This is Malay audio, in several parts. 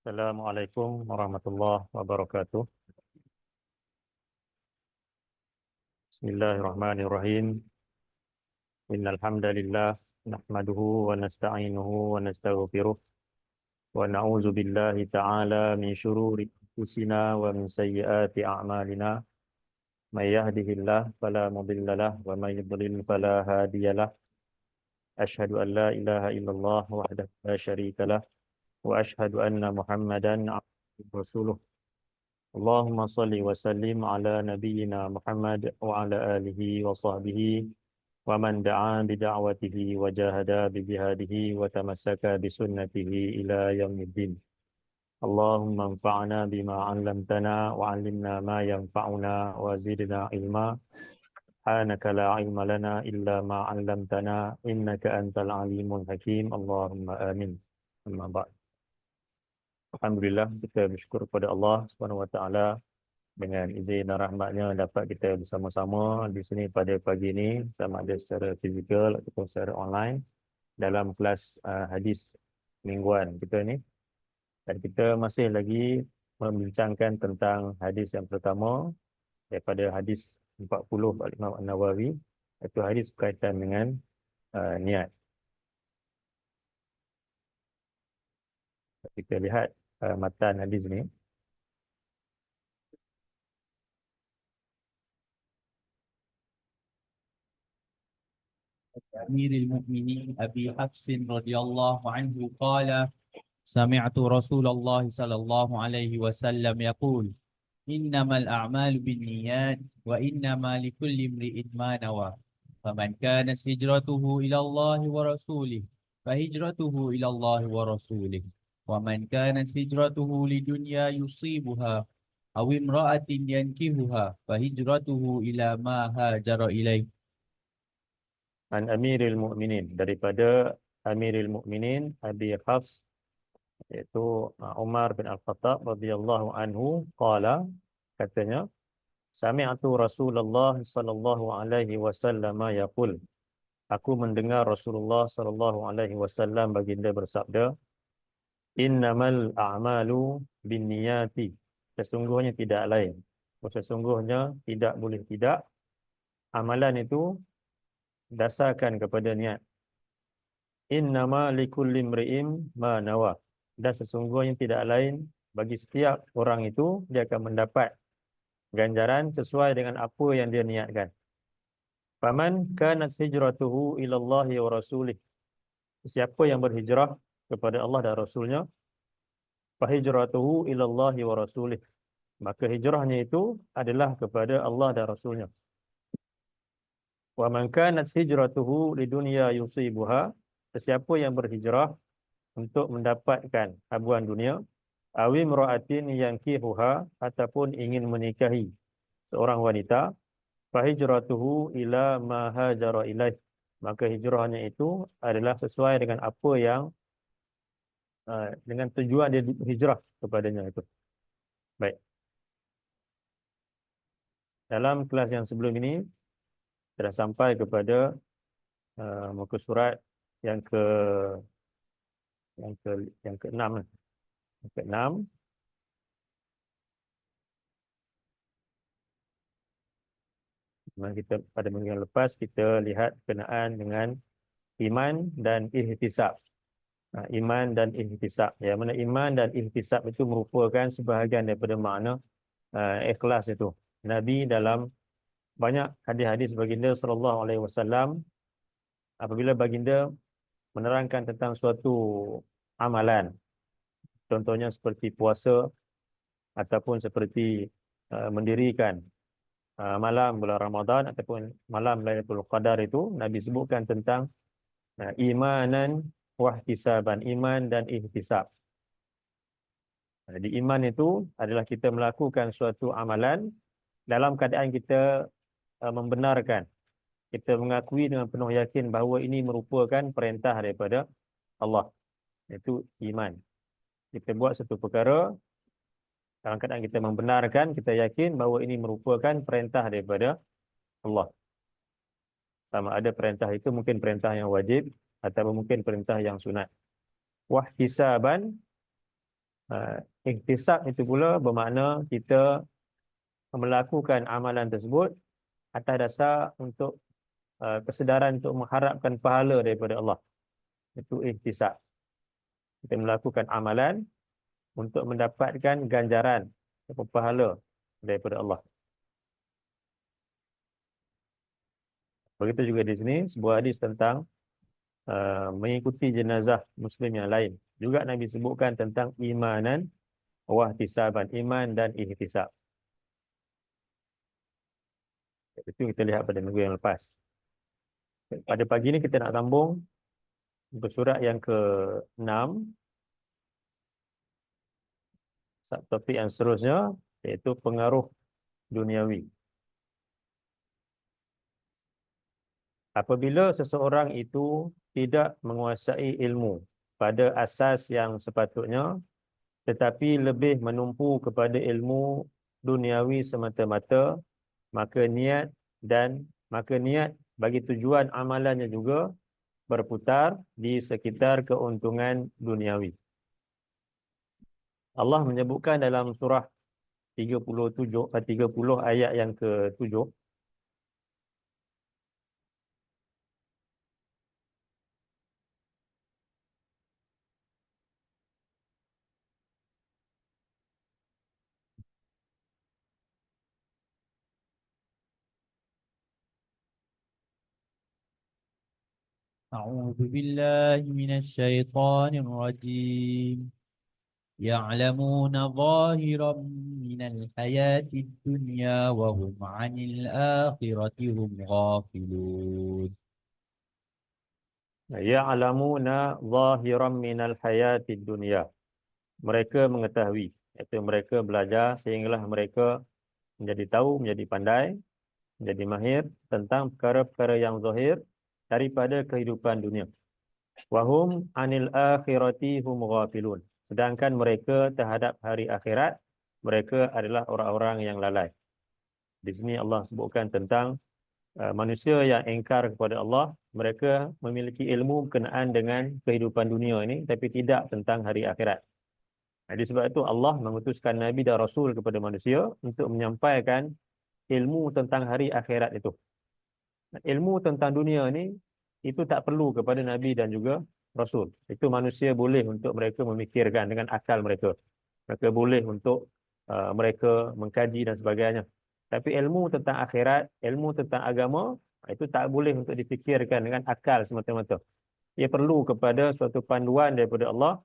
Assalamualaikum warahmatullahi wabarakatuh. Bismillahirrahmanirrahim. Innal hamdalillah nahmaduhu wa nasta'inuhu wa nastaghfiruh wa na'udzu billahi ta'ala min shururi anfusina wa min sayyiati a'malina. May yahdihillah fala mudilla lahu wa may yudlil fala hadiyalah. Asyhadu an la ilaha illallah wahdahu la syarika lah wa asyhadu anna Muhammadan abduhu wa rasuluh. Allahumma salli wa sallim ala nabiyyina Muhammad wa ala alihi wa sahbihi wa man da'a bi da'watihi wa jahada bi jihadihi wa tamassaka bi sunnatihi ila yaumiddin. Allahumma anfa'na bima 'allamtana wa 'allimna ma yanfa'una wa zidna ilma. Subhanaka la 'ilma lana illa ma 'allamtana innaka antal alimul hakim. Allahumma amin. Amma ba'd. Alhamdulillah, kita bersyukur kepada Allah Subhanahu wa taala dengan izin dan rahmatnya dapat kita bersama-sama di sini pada pagi ini, sama ada secara fizikal ataupun secara online dalam kelas hadis mingguan kita ni. Dan kita masih lagi membincangkan tentang hadis yang pertama daripada hadis 40 Al-Imam An-Nawawi, iaitu hadis berkaitan dengan niat. Kita lihat matan hadis ni. أمير المؤمنين أبي حفص رضي الله عنه قال: سمعت رسول الله صلى الله عليه وسلم يقول: إنما الأعمال بالنيات وإنما لكل امرئ ما نوى، فمن كانت هجرته إلى الله ورسوله فهجرته إلى الله ورسوله، ومن كانت هجرته لدنيا يصيبها أو امرأة ينكهها فهجرته إلى ما هاجر إليه. An Amiril Mu'minin, daripada Amiril Mu'minin Abi Hafs, iaitu Umar bin Al-Khattab radhiyallahu anhu, qala, katanya, sami'tu Rasulullah sallallahu alaihi wasallam yaqul, aku mendengar Rasulullah sallallahu alaihi wasallam baginda bersabda, innamal a'malu binniyati, sesungguhnya tidak lain, sesungguhnya tidak boleh tidak, amalan itu dasarkan kepada niat. Innama likulli imri'in ma nawa, dan sesungguhnya tidak lain, bagi setiap orang itu dia akan mendapat ganjaran sesuai dengan apa yang dia niatkan. Faman kanat hijratuhu ila Allah wa rasulih, siapa yang berhijrah kepada Allah dan Rasulnya, fa hijratuhu ila Allah wa rasulih, maka hijrahnya itu adalah kepada Allah dan Rasulnya. Wa man kanat hijratuhu lidunya yusibuha, sesiapa yang berhijrah untuk mendapatkan habuan dunia, awi imra'atin yankihuha, ataupun ingin menikahi seorang wanita, fa hijratuhu ila ma hajara ilaih, maka hijrahnya itu adalah sesuai dengan apa yang dengan tujuan dia hijrah kepadanya itu. Baik. Dalam kelas yang sebelum ini telah sampai kepada muka surat yang ke yang ke yang ke-6. Yang ke-6, kita pada minggu yang lepas kita lihat berkenaan dengan iman dan ihtisab. Iman dan ihtisab. Yang mana iman dan ihtisab itu merupakan sebahagian daripada makna ikhlas itu. Nabi dalam banyak hadis-hadis baginda sallallahu alaihi wasallam, apabila baginda menerangkan tentang suatu amalan, contohnya seperti puasa ataupun seperti mendirikan malam bulan Ramadan ataupun malam Lailatul Qadar, itu Nabi sebutkan tentang imanan wahtisaban, iman dan ihtisab. Jadi iman itu adalah kita melakukan suatu amalan dalam keadaan kita membenarkan, kita mengakui dengan penuh yakin bahawa ini merupakan perintah daripada Allah. Itu iman. Kita buat satu perkara dalam keadaan kita membenarkan, kita yakin bahawa ini merupakan perintah daripada Allah. Sama ada perintah itu mungkin perintah yang wajib atau mungkin perintah yang sunat. Wahtisaban, Ihtisab itu pula bermakna kita melakukan amalan tersebut atas dasar untuk kesedaran untuk mengharapkan pahala daripada Allah. Itu ihtisab. Kita melakukan amalan untuk mendapatkan ganjaran atau pahala daripada Allah. Begitu juga di sini sebuah hadis tentang mengikuti jenazah muslim yang lain. Juga Nabi sebutkan tentang imanan wa ihtisaban, iman dan ihtisab. Itu kita lihat pada minggu yang lepas. Pada pagi ini kita nak sambung surat yang ke-6, subtopik yang seterusnya iaitu pengaruh duniawi. Apabila seseorang itu tidak menguasai ilmu pada asas yang sepatutnya, tetapi lebih menumpu kepada ilmu duniawi semata-mata, maka niat bagi tujuan amalannya juga berputar di sekitar keuntungan duniawi. Allah menyebutkan dalam surah 30 ayat yang ke-7, أعوذ بالله من الشيطان الرجيم يعلمون ظاهرا من الحياة الدنيا وهم عن الآخرة هم غافلون. ya'lamuna zahiran minal hayatid dunya. Mereka mengetahui, iaitu mereka belajar sehinggalah mereka menjadi tahu, menjadi pandai, menjadi mahir tentang perkara-perkara yang zahir daripada kehidupan dunia. Wahum anil akhirati hum ghafilun. Sedangkan mereka terhadap hari akhirat, mereka adalah orang-orang yang lalai. Di sini Allah sebutkan tentang manusia yang ingkar kepada Allah, mereka memiliki ilmu berkenaan dengan kehidupan dunia ini, tapi tidak tentang hari akhirat. Jadi sebab itu Allah mengutuskan Nabi dan Rasul kepada manusia untuk menyampaikan ilmu tentang hari akhirat itu. Ilmu tentang dunia ni itu tak perlu kepada Nabi dan juga Rasul. Itu manusia boleh untuk mereka memikirkan dengan akal mereka. Mereka boleh untuk mereka mengkaji dan sebagainya. Tapi ilmu tentang akhirat, ilmu tentang agama, itu tak boleh untuk dipikirkan dengan akal semata-mata. Ia perlu kepada suatu panduan daripada Allah,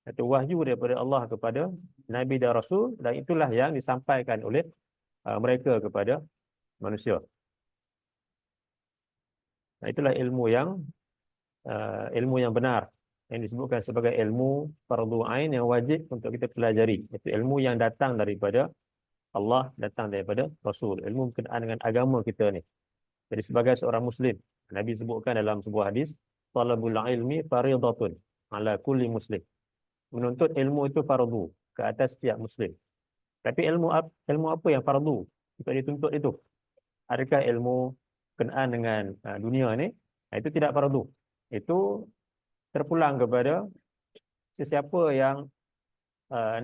atau wahyu daripada Allah kepada Nabi dan Rasul, dan itulah yang disampaikan oleh mereka kepada manusia. Nah, itulah ilmu yang benar yang disebutkan sebagai ilmu fardu ain yang wajib untuk kita pelajari. Itu ilmu yang datang daripada Allah, datang daripada Rasul. Ilmu berkenaan dengan agama kita ni. Jadi sebagai seorang Muslim, Nabi sebutkan dalam sebuah hadis, talabul ilmi faridatun ala kulli muslim. Menuntut ilmu itu fardu ke atas setiap Muslim. Tapi ilmu apa yang fardu untuk dituntut itu? Adakah ilmu berkenaan dengan dunia ni? Itu tidak fardu. Itu terpulang kepada sesiapa yang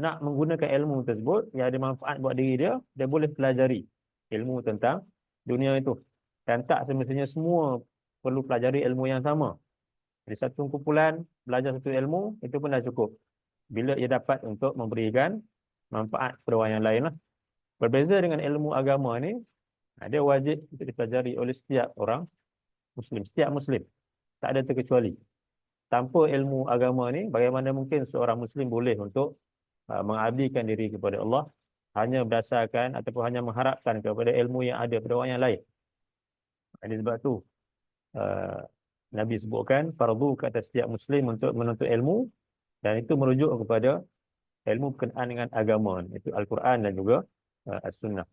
nak menggunakan ilmu tersebut yang ada manfaat buat diri dia, dia boleh pelajari ilmu tentang dunia itu. Dan tak semestinya semua perlu pelajari ilmu yang sama. Jadi satu kumpulan belajar satu ilmu, itu pun dah cukup. Bila ia dapat untuk memberikan manfaat kepada orang yang lain lah. Berbeza dengan ilmu agama ni, dia wajib untuk dipelajari oleh setiap orang Muslim. Setiap Muslim. Tak ada terkecuali. Tanpa ilmu agama ni, bagaimana mungkin seorang Muslim boleh untuk mengabdikan diri kepada Allah hanya berdasarkan ataupun hanya mengharapkan kepada ilmu yang ada pada orang yang lain. Ini sebab tu Nabi sebutkan fardu ke atas setiap Muslim untuk menuntut ilmu, dan itu merujuk kepada ilmu berkenaan dengan agama, itu Al-Quran dan juga As-Sunnah.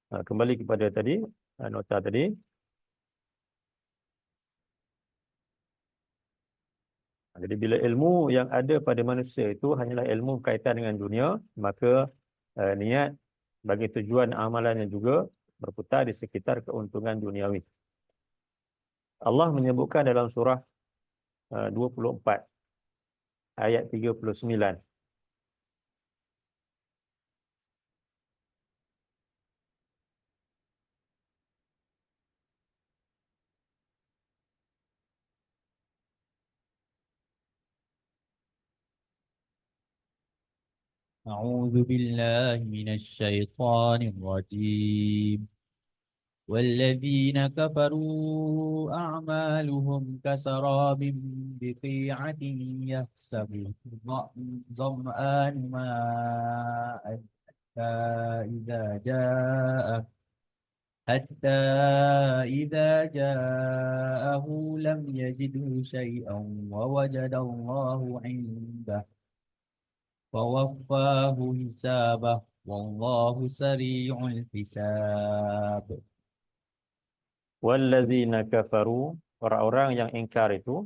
Kembali kepada tadi, nota tadi. Jadi bila ilmu yang ada pada manusia itu hanyalah ilmu berkaitan dengan dunia, maka niat bagi tujuan amalannya juga berputar di sekitar keuntungan duniawi. Allah menyebutkan dalam surah 24, ayat 39. أعوذ بالله من الشيطان الرجيم والذين كفروا أعمالهم كسراب بقيعة يحسبه الظمآن ماء حتى إذا جاءه حتى إذا جاءه لم يجده شيئا ووجد الله عنده فوفاه حسابه والله سريع الحساب. Wallazina kafaru, orang-orang yang ingkar itu,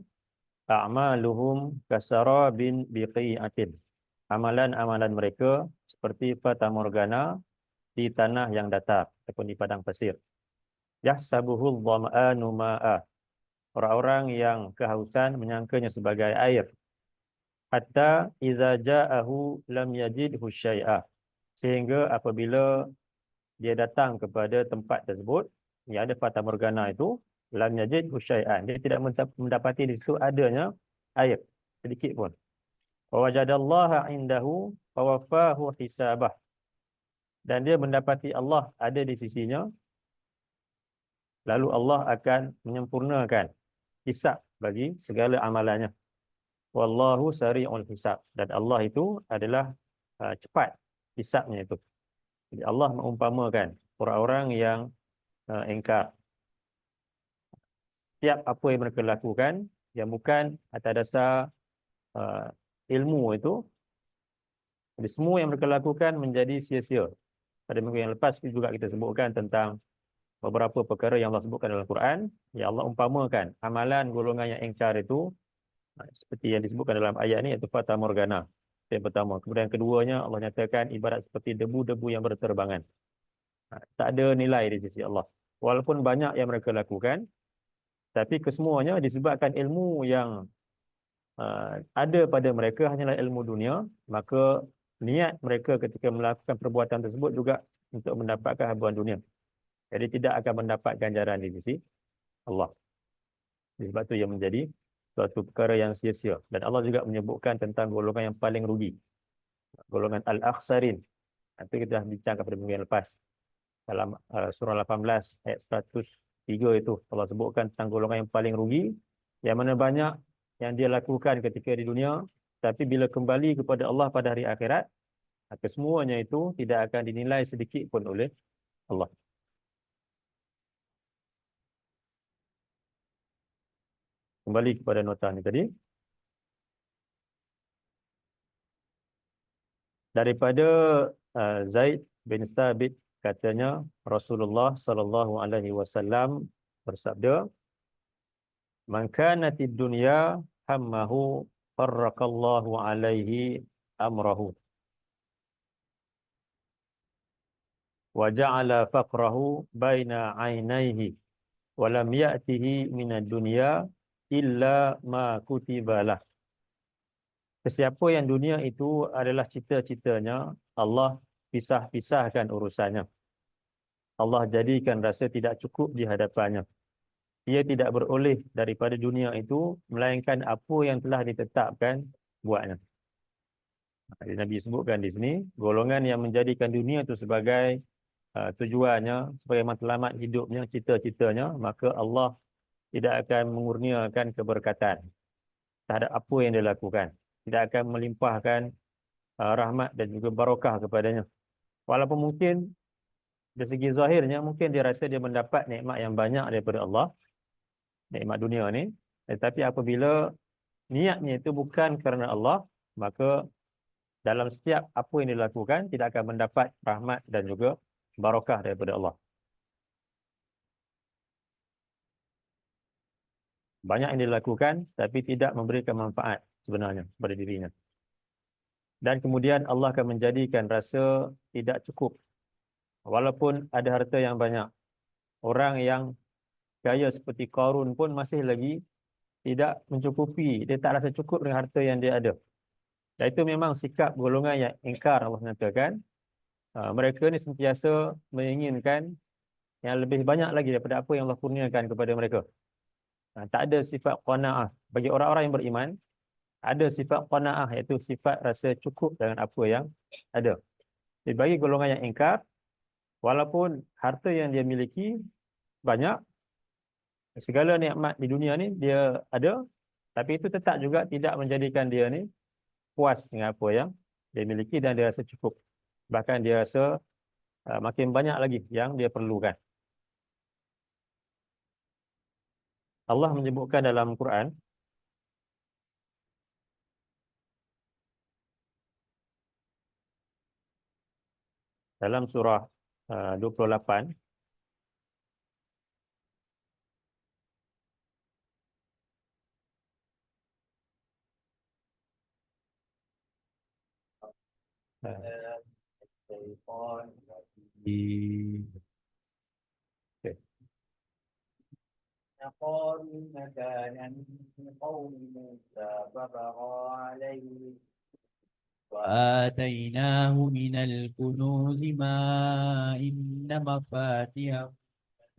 a'maluhum kasarabin biqi'atin. Amalan-amalan mereka seperti fata morgana di tanah yang datar ataupun di padang pasir. Yahsabuhul dhama'anu ma'a. Orang-orang yang kehausan menyangkanya sebagai air. Hatta iza ja'ahu lam yajidhu syai'a. Sehingga apabila dia datang kepada tempat tersebut yang ada fata morgana itu, lam yajidhu syai'an. Dia tidak mendapati di situ adanya air sedikit pun. Wa wajadallaha indahu fawafahu hisabah. Dan dia mendapati Allah ada di sisinya, lalu Allah akan menyempurnakan hisab bagi segala amalannya. Wallahu sari'ul hisab. Dan Allah itu adalah cepat hisabnya itu. Jadi Allah mengumpamakan orang-orang yang ingkar. Setiap apa yang mereka lakukan yang bukan atas dasar ilmu itu, jadi semua yang mereka lakukan menjadi sia-sia. Pada minggu yang lepas juga kita sebutkan tentang beberapa perkara yang Allah sebutkan dalam Quran. Ya, Allah umpamakan amalan golongan yang ingkar itu seperti yang disebutkan dalam ayat ini, iaitu fata morgana. Yang pertama. Kemudian keduanya Allah nyatakan ibarat seperti debu-debu yang berterbangan. Tak ada nilai di sisi Allah. Walaupun banyak yang mereka lakukan, tapi kesemuanya disebabkan ilmu yang ada pada mereka hanyalah ilmu dunia, maka niat mereka ketika melakukan perbuatan tersebut juga untuk mendapatkan habuan dunia. Jadi tidak akan mendapat ganjaran di sisi Allah. Sebab itu yang menjadi suatu perkara yang sia-sia. Dan Allah juga menyebutkan tentang golongan yang paling rugi. Golongan al-akhsarin. Itu kita dah bincangkan pada minggu yang lepas. Dalam surah 18 ayat 103 itu Allah sebutkan tentang golongan yang paling rugi, yang mana banyak yang dia lakukan ketika di dunia, tapi bila kembali kepada Allah pada hari akhirat, kesemuanya itu tidak akan dinilai sedikit pun oleh Allah. Kembali kepada nota ini tadi. Daripada Zaid bin Thabit katanya Rasulullah sallallahu alaihi wasallam bersabda, "Man kanatid dunya hammahu farraqallahu alaihi amrahu wa ja'ala faqrahu baina 'ainaihi wa lam ya'tihi minad dunya illa ma kutiba lah." Sesiapa yang dunia itu adalah cita-citanya, Allah pisah-pisahkan urusannya. Allah jadikan rasa tidak cukup di hadapannya. Ia tidak beroleh daripada dunia itu, melainkan apa yang telah ditetapkan buatnya. Jadi Nabi sebutkan di sini, golongan yang menjadikan dunia itu sebagai tujuannya, sebagai matlamat hidupnya, cita-citanya, maka Allah tidak akan mengurniakan keberkatan terhadap apa yang dia lakukan. Tidak akan melimpahkan rahmat dan juga barakah kepadanya. Walaupun mungkin dari segi zahirnya mungkin dia rasa dia mendapat nikmat yang banyak daripada Allah, nikmat dunia ni, tetapi apabila niatnya itu bukan kerana Allah, maka dalam setiap apa yang dilakukan tidak akan mendapat rahmat dan juga barakah daripada Allah. Banyak yang dilakukan tapi tidak memberikan manfaat sebenarnya pada dirinya. Dan kemudian Allah akan menjadikan rasa tidak cukup. Walaupun ada harta yang banyak. Orang yang kaya seperti Qarun pun masih lagi tidak mencukupi. Dia tak rasa cukup dengan harta yang dia ada. Dan itu memang sikap golongan yang ingkar. Allah nyatakan mereka ni sentiasa menginginkan yang lebih banyak lagi daripada apa yang Allah kurniakan kepada mereka. Tak ada sifat qanaah. Bagi orang-orang yang beriman, ada sifat qanaah, iaitu sifat rasa cukup dengan apa yang ada. Jadi bagi golongan yang ingkar, walaupun harta yang dia miliki banyak, segala nikmat di dunia ni dia ada, tapi itu tetap juga tidak menjadikan dia ni puas dengan apa yang dia miliki dan dia rasa cukup. Bahkan dia rasa makin banyak lagi yang dia perlukan. Allah menyebutkan dalam Quran, dalam surah 28, okey. قارون كان من قوم موسى فبغى عليه وآتيناه من الكنوز ما إن مفاتحه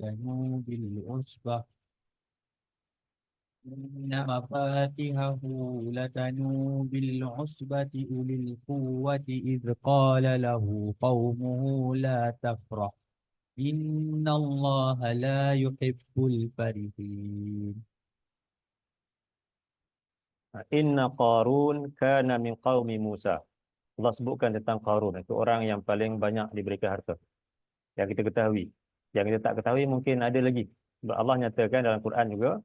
لتنوء بالعصبة إن مفاتحه لتنوء بالعصبة أولي القوة إذ قال له قومه لا تفرح إن الله لا يحب الفرحين. Inna Qarun kana min qaumi Musa. Allah sebutkan tentang Qarun, itu orang yang paling banyak diberikan harta. Yang kita ketahui. Yang kita tak ketahui mungkin ada lagi. Sebab Allah nyatakan dalam Quran juga,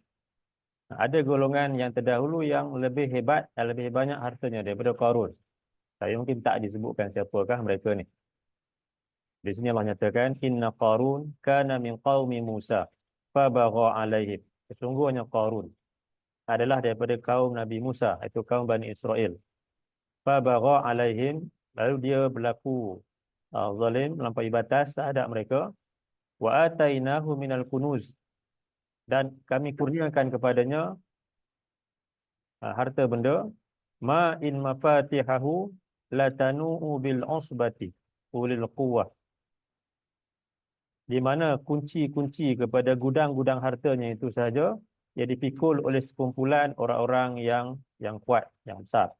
ada golongan yang terdahulu yang lebih hebat dan lebih banyak hartanya daripada Qarun. Tapi mungkin tak disebutkan siapakah mereka ni. Di sini Allah nyatakan, Inna Qarun kana min qaumi Musa fabagha alaihim. Sesungguhnya Qarun adalah daripada kaum Nabi Musa, iaitu kaum Bani Israel. Fabagha alaihim, lalu dia berlaku zalim, melampaui batas terhadap mereka. Wa atainahu minal kunuz, dan kami kurniakan kepadanya harta benda, ma in mafatihahu latanu'u bil usbati ulil quwwah, di mana kunci-kunci kepada gudang-gudang hartanya itu sahaja ia dipikul oleh sekumpulan orang-orang yang kuat, yang besar.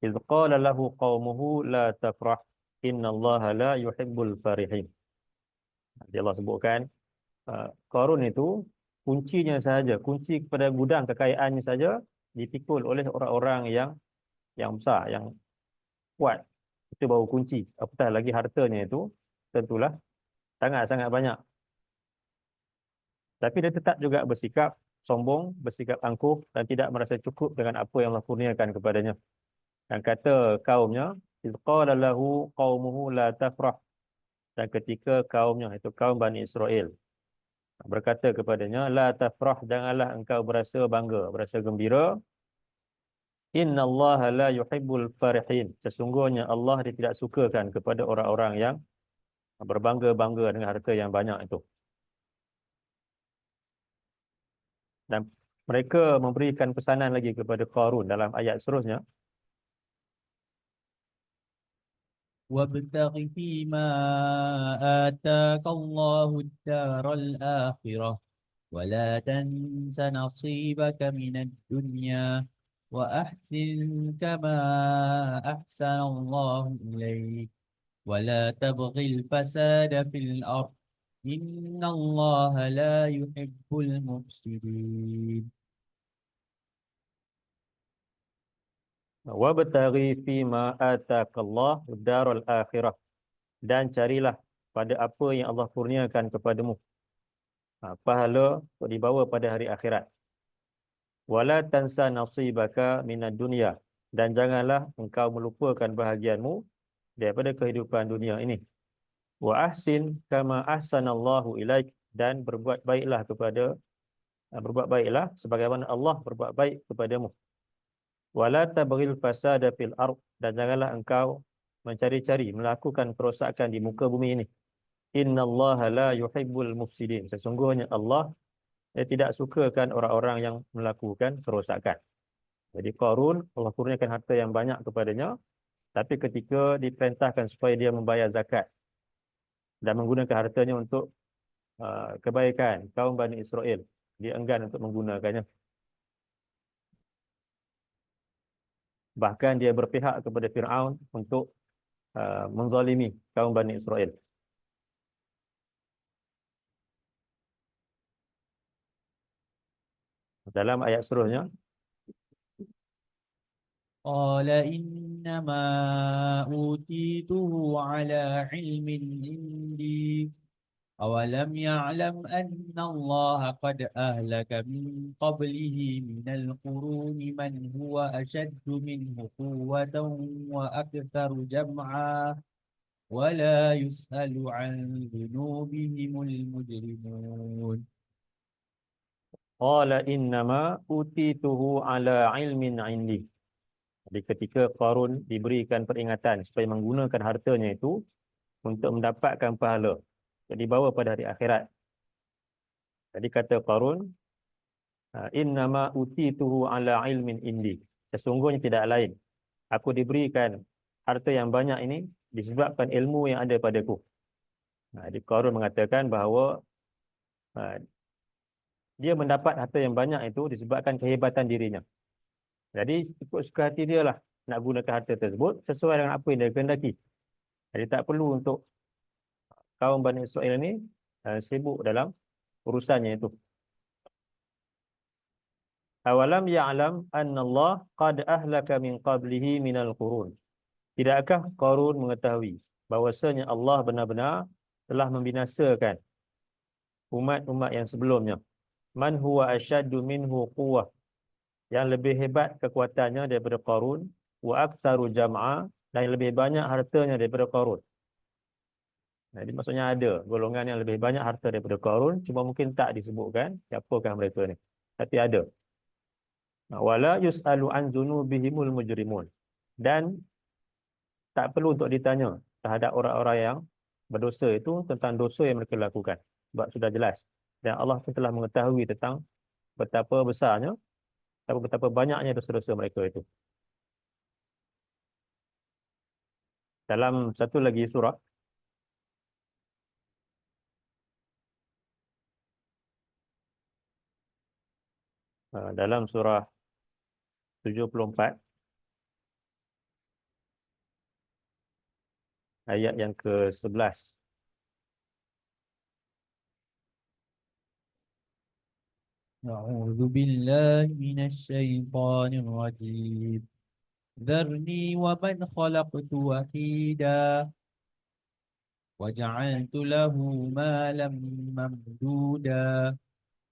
Idz qala lahu qaumuhu la tafrah innallaha la yuhibbul farihin. Jadi Allah sebutkan Qarun itu kuncinya sahaja, kunci kepada gudang kekayaannya saja dipikul oleh orang-orang yang besar, yang kuat. Itu baru kunci. Apatah lagi hartanya itu tentulah sangat-sangat banyak. Tapi dia tetap juga bersikap sombong, bersikap angkuh dan tidak merasa cukup dengan apa yang Allah kurniakan kepadanya. Dan kata kaumnya, iz qala lahu qaumuhu la tafrah, dan ketika kaumnya, itu kaum Bani Israel, berkata kepadanya, la tafrah, janganlah engkau berasa bangga, berasa gembira. Innallaha la yuhibbul farihin. Sesungguhnya Allah dia tidak sukakan kepada orang-orang yang berbangga-bangga dengan harta yang banyak itu. Dan mereka memberikan pesanan lagi kepada Qarun dalam ayat seterusnya. وابتغ فيما آتاك الله الدار الآخرة ولا تنس نصيبك من الدنيا وأحسن كما أحسن الله إليك ولا تبغ الفساد في الأرض إن الله لا يحب المفسدين. Wabtaghi fima ataqallah darul akhirah, dan carilah pada apa yang Allah kurniakan kepadamu pahala untuk dibawa pada hari akhirat. Wala tansa nasibaka minad dunya, dan janganlah engkau melupakan bahagianmu daripada kehidupan dunia ini. Wa ahsin kama ahsanallahu ilaik, dan berbuat baiklah sebagaimana Allah berbuat baik kepadamu. Wala tabghil fasada fil ard, dan janganlah engkau mencari-cari melakukan kerosakan di muka bumi ini. Innallaha la yuhibbul mufsidin. Sesungguhnya Allah tidak sukakan orang-orang yang melakukan kerosakan. Jadi Qarun Allah kurniakan harta yang banyak kepadanya, tapi ketika diperintahkan supaya dia membayar zakat dan menggunakan hartanya untuk kebaikan kaum Bani Israel, dia enggan untuk menggunakannya. Bahkan dia berpihak kepada Fir'aun untuk menzalimi kaum Bani Israel. Dalam ayat seterusnya, قال إنما أوتيته على علم عندي أولم يعلم أن الله قد أهلك من قبله من القرون من هو أشد منه قوة وأكثر جمعا ولا يسأل عن ذنوبهم المجرمون. qala innama utituhu ala ilmin indi. Jadi ketika Qarun diberikan peringatan supaya menggunakan hartanya itu untuk mendapatkan pahala yang dibawa pada hari akhirat. Jadi kata Qarun, innama utituhu ala ilmin indi. Sesungguhnya tidak lain, aku diberikan harta yang banyak ini disebabkan ilmu yang ada padaku. Jadi Qarun mengatakan bahawa uh, dia mendapat harta yang banyak itu disebabkan kehebatan dirinya. Jadi ikut suka hati dia lah nak gunakan harta tersebut sesuai dengan apa yang dia kehendaki. Jadi tak perlu untuk kaum Bani Israel ini sibuk dalam urusannya itu. Awalam ya'lam anna Allah qad ahlaka min qablihi minal qurun. Tidakkah Qarun mengetahui bahwasanya Allah benar-benar telah membinasakan umat-umat yang sebelumnya. Man huwa asyaddu minhu quwwah, yang lebih hebat kekuatannya daripada Qarun, wa aktsaru jam'a, dan yang lebih banyak hartanya daripada Qarun. Jadi maksudnya ada golongan yang lebih banyak harta daripada Qarun, cuma mungkin tak disebutkan siapakah mereka ni. Tapi ada. Wala yus'alu an dzunubihimul mujrimun. Dan tak perlu untuk ditanya terhadap orang-orang yang berdosa itu tentang dosa yang mereka lakukan. Sebab sudah jelas. Dan Allah pun telah mengetahui tentang betapa besarnya, betapa banyaknya dosa-dosa mereka itu. Dalam satu lagi surah, dalam surah 74, ayat yang ke-11. أعوذ بالله من الشيطان الرجيم. ذرني ومن خلقت وحيدا وجعلت له مالا ممدودا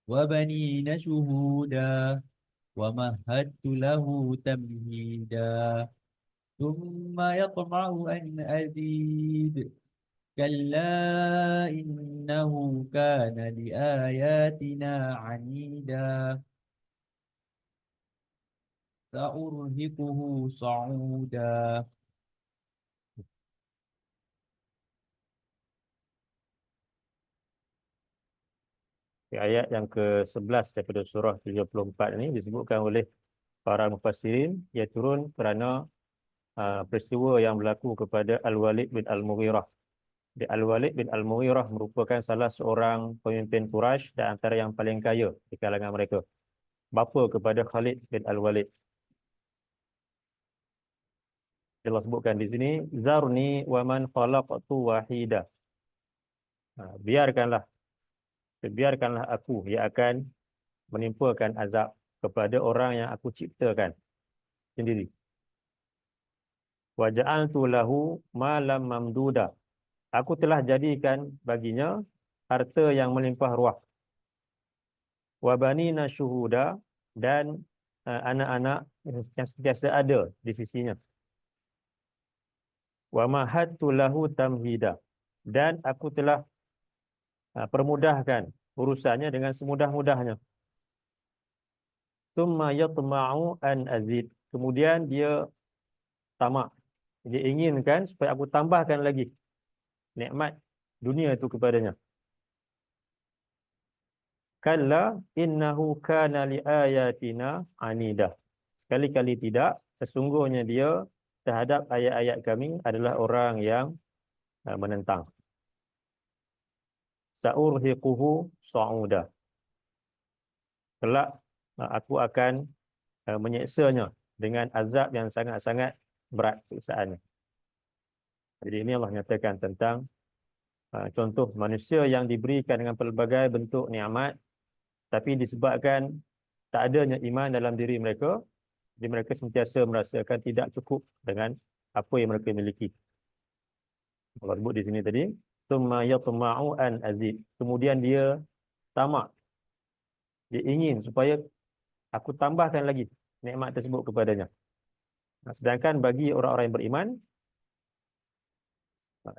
وبنين شهودا ومهدت له تمهيدا ثم يطمع أن أزيد كلا إنه كان لآياتنا عنيدا سأرهقه صعودا. Di ayat yang ke-11 daripada surah 74 ini disebutkan oleh para mufassirin, ia turun kerana peristiwa yang berlaku kepada Al-Walid bin Al-Mughirah. Al-Walid bin Al-Mughirah merupakan salah seorang pemimpin Quraisy dan antara yang paling kaya di kalangan mereka. Bapa kepada Khalid bin Al-Walid. Allah sebutkan di sini, Zarni wa man khalaqtu wahida. Biarkanlah aku yang akan menimpakan azab kepada orang yang aku ciptakan sendiri. Wa ja'altu lahu malam mamduda. Aku telah jadikan baginya harta yang melimpah ruah. Wa banina syuhuda, dan anak-anak yang sentiasa ada di sisinya. Wa mahattu lahu tamhida, dan aku telah permudahkan urusannya dengan semudah-mudahnya. Tsumma yatma'u an azid. Kemudian dia tamak. Dia inginkan supaya aku tambahkan lagi nikmat dunia itu kepadanya. Kalla innahu kana li ayatina anida. Sekali-kali tidak, sesungguhnya dia terhadap ayat-ayat kami adalah orang yang menentang. Sa'urhiquhu sa'uda. Kelak aku akan menyiksanya dengan azab yang sangat-sangat berat siksaannya. Jadi ini Allah nyatakan tentang contoh manusia yang diberikan dengan pelbagai bentuk nikmat, tapi disebabkan tak adanya iman dalam diri mereka, jadi mereka sentiasa merasakan tidak cukup dengan apa yang mereka miliki. Allah sebut di sini tadi, "Tsumma yatma'u an azid." Kemudian dia tamak, dia ingin supaya aku tambahkan lagi nikmat tersebut kepadanya. Sedangkan bagi orang-orang yang beriman,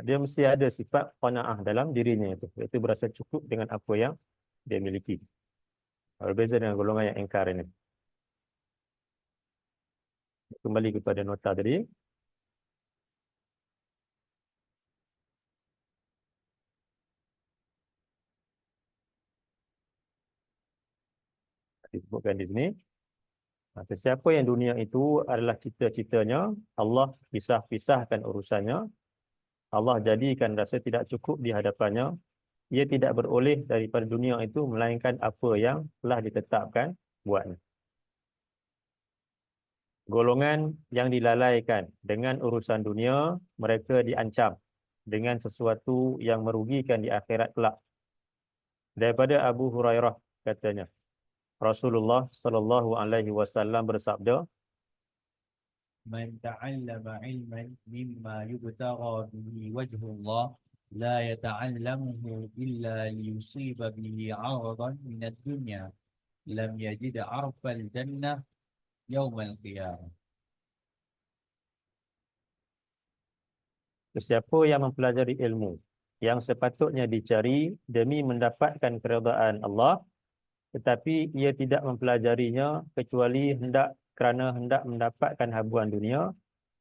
dia mesti ada sifat qanaah dalam dirinya itu, iaitu berasa cukup dengan apa yang dia miliki. Berbeza dengan golongan yang ingkar ini. Kembali kepada nota tadi. Disebutkan di sini. Sesiapa yang dunia itu adalah cita-citanya, Allah pisah-pisahkan urusannya. Allah jadikan rasa tidak cukup di hadapannya. Ia tidak beroleh daripada dunia itu melainkan apa yang telah ditetapkan buatnya. Golongan yang dilalaikan dengan urusan dunia, mereka diancam dengan sesuatu yang merugikan di akhirat kelak. Daripada Abu Hurairah katanya, Rasulullah sallallahu alaihi wasallam bersabda, Man ta'allama ilman mimma yubtagha bihi wajhullah la yata'allamuhu illa liyusiba bihi 'aradan min ad-dunya lam yajid 'arfal jannah yaumal qiyamah. sesiapa yang mempelajari ilmu yang sepatutnya dicari demi mendapatkan keredaan Allah, tetapi ia tidak mempelajarinya kecuali kerana hendak mendapatkan habuan dunia,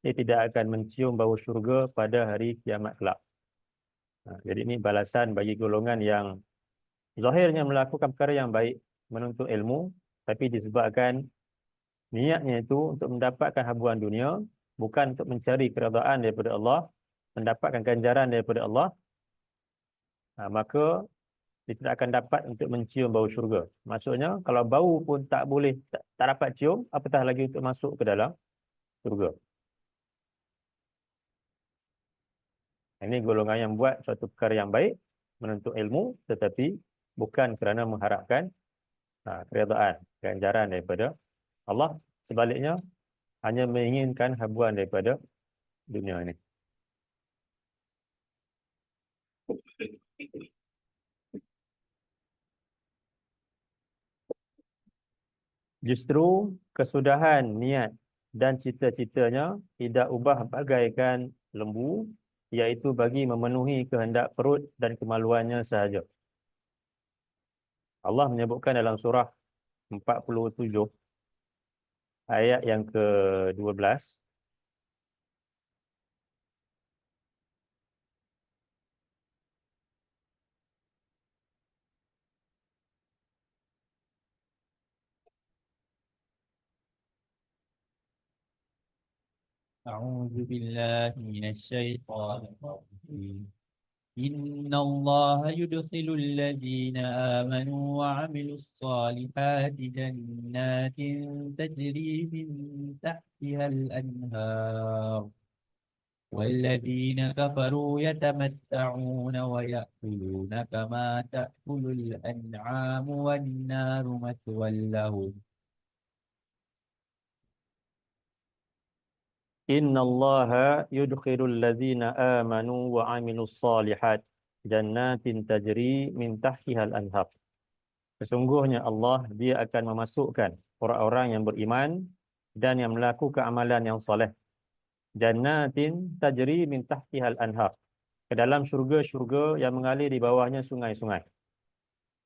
ia tidak akan mencium bau syurga pada hari kiamat kelak. Jadi ini balasan bagi golongan yang zahirnya melakukan perkara yang baik, menuntut ilmu, tapi disebabkan niatnya itu untuk mendapatkan habuan dunia, bukan untuk mencari keredaan daripada Allah, mendapatkan ganjaran daripada Allah, maka dia tidak akan dapat untuk mencium bau syurga. Maksudnya, kalau bau pun tak boleh, tak dapat cium, apatah lagi untuk masuk ke dalam syurga. Ini golongan yang buat suatu perkara yang baik, menuntut ilmu, tetapi bukan kerana mengharapkan keredaan, ganjaran daripada Allah. Sebaliknya, hanya menginginkan habuan daripada dunia ini. Justru kesudahan niat dan cita-citanya tidak ubah bagaikan lembu, iaitu bagi memenuhi kehendak perut dan kemaluannya sahaja. Allah menyebutkan dalam surah 47 ayat yang ke-12, A'udzu billahi minasyaitonir rajim. Inna Allah yudkhilul ladzina amanu wa 'amilus solihati jannatin tajri min tahtihal anhar. والذين كفروا يتمتعون ويأكلون كما تأكل الأنعام والنار مثوى لهم. Innallaha yudkhilul ladzina amanu wa 'amilus solihat jannatin tajri min tahtihal anhar. Sesungguhnya Allah, dia akan memasukkan orang-orang yang beriman dan yang melakukan amalan yang soleh, jannatin tajri min tahtihal anhar, ke dalam syurga-syurga yang mengalir di bawahnya sungai-sungai.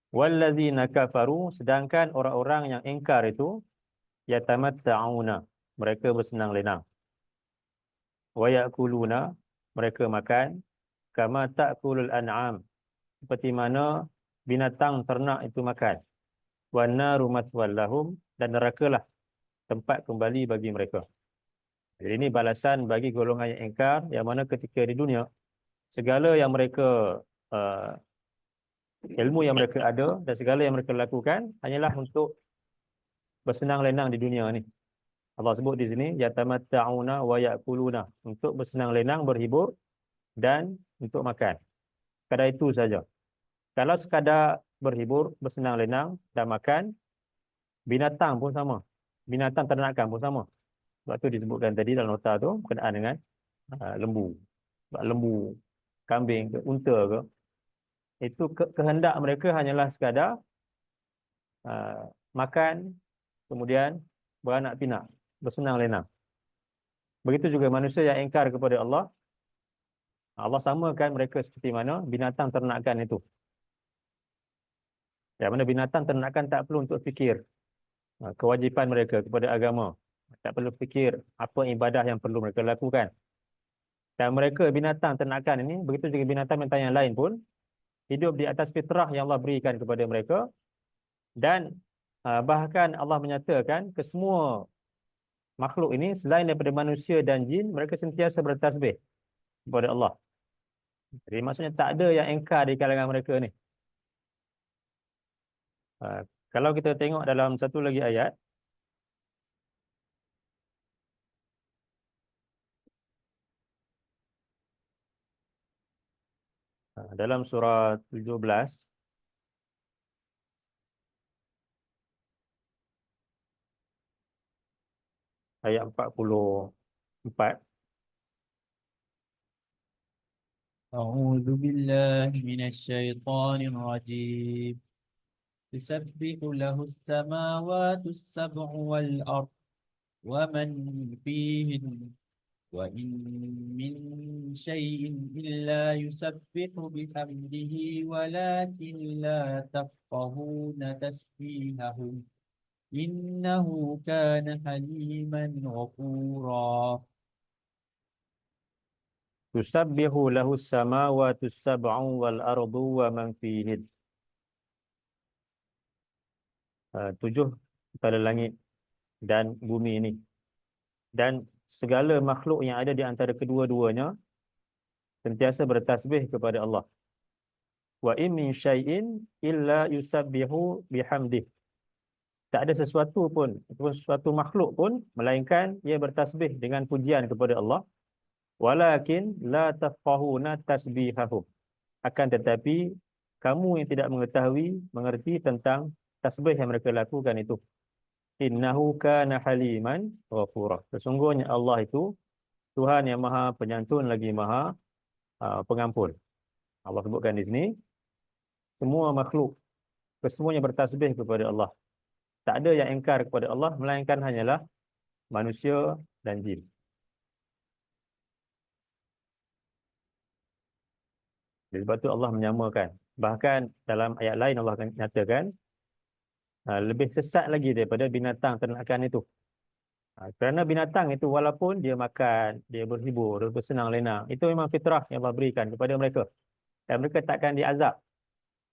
Walladzina kafaru, sedangkan orang-orang yang ingkar itu, yatamatta'una, mereka bersenang lenang. Wa ya'kuluna, mereka makan, kama ta'kulul an'am, seperti mana binatang ternak itu makan. Wan naru mathwal lahum, dan nerakalah tempat kembali bagi mereka. Jadi ini balasan bagi golongan yang ingkar, yang mana ketika di dunia segala yang mereka ilmu yang mereka ada dan segala yang mereka lakukan hanyalah untuk bersenang lenang di dunia ni. Allah sebut di sini yatamatta'una wa ya'kuluna, untuk bersenang lenang, berhibur dan untuk makan. Sekadar itu saja. Kalau sekadar berhibur, bersenang lenang dan makan, binatang pun sama. Binatang ternakan pun sama. Sebab tu disebutkan tadi dalam nota tu berkenaan dengan lembu. Sebab lembu, kambing ke unta ke, itu kehendak mereka hanyalah sekadar makan, kemudian beranak pinak, bersenang lenang. Begitu juga manusia yang ingkar kepada Allah, Allah samakan mereka seperti mana binatang ternakan itu. Yang mana binatang ternakan tak perlu untuk fikir kewajipan mereka kepada agama. Tak perlu fikir apa ibadah yang perlu mereka lakukan. Dan mereka binatang ternakan ini, begitu juga binatang-binatang yang lain pun, hidup di atas fitrah yang Allah berikan kepada mereka. Dan bahkan Allah menyatakan kesemua makhluk ini, selain daripada manusia dan jin, mereka sentiasa bertasbih kepada Allah. Jadi maksudnya tak ada yang ingkar di kalangan mereka ni. Kalau kita tengok dalam satu lagi ayat, dalam surah 17, ayat 44, أعوذ بالله من الشيطان الرجيم تسبح له السماوات السبع والأرض ومن فيهن وإن من شيء إلا يسبح بحمده ولكن لا تفقهون تسبيحهم إنه كان حليما غفورا. tusabbihu lahus samawati sab'u wal ardu wa man fihin. 7 pada langit dan bumi ini, dan segala makhluk yang ada di antara kedua-duanya sentiasa bertasbih kepada Allah. Wa in min syai'in illa yusabbihu bihamdih. Tak ada sesuatu pun ataupun sesuatu makhluk pun melainkan ia bertasbih dengan pujian kepada Allah. Walakin la tafqahuna tasbihahum. Akan tetapi kamu yang tidak mengerti tentang tasbih yang mereka lakukan itu. Innahu kana haliman ghafura. Sesungguhnya Allah itu Tuhan yang Maha Penyantun lagi Maha Pengampun. Allah sebutkan di sini semua makhluk kesemuanya bertasbih kepada Allah. Tak ada yang ingkar kepada Allah melainkan hanyalah manusia dan jin. Jadi sebab tu Allah menyamakan. Bahkan dalam ayat lain Allah akan nyatakan lebih sesat lagi daripada binatang ternakan itu. Kerana binatang itu walaupun dia makan, dia berhibur, dia bersenang lenang, itu memang fitrah yang Allah berikan kepada mereka. Dan mereka takkan diazab.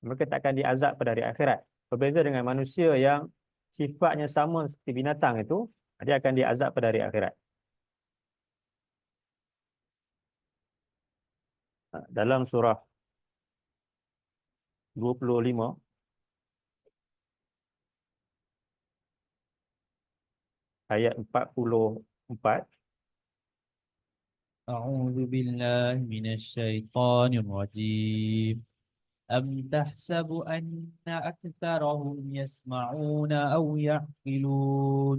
Mereka takkan diazab pada hari akhirat. Berbeza dengan manusia yang sifatnya sama seperti binatang itu, dia akan diazab pada hari akhirat. Dalam surah 25 ayat 44, أعوذ بالله من الشيطان الرجيم أم تحسب أن أكثرهم يسمعون أو يعقلون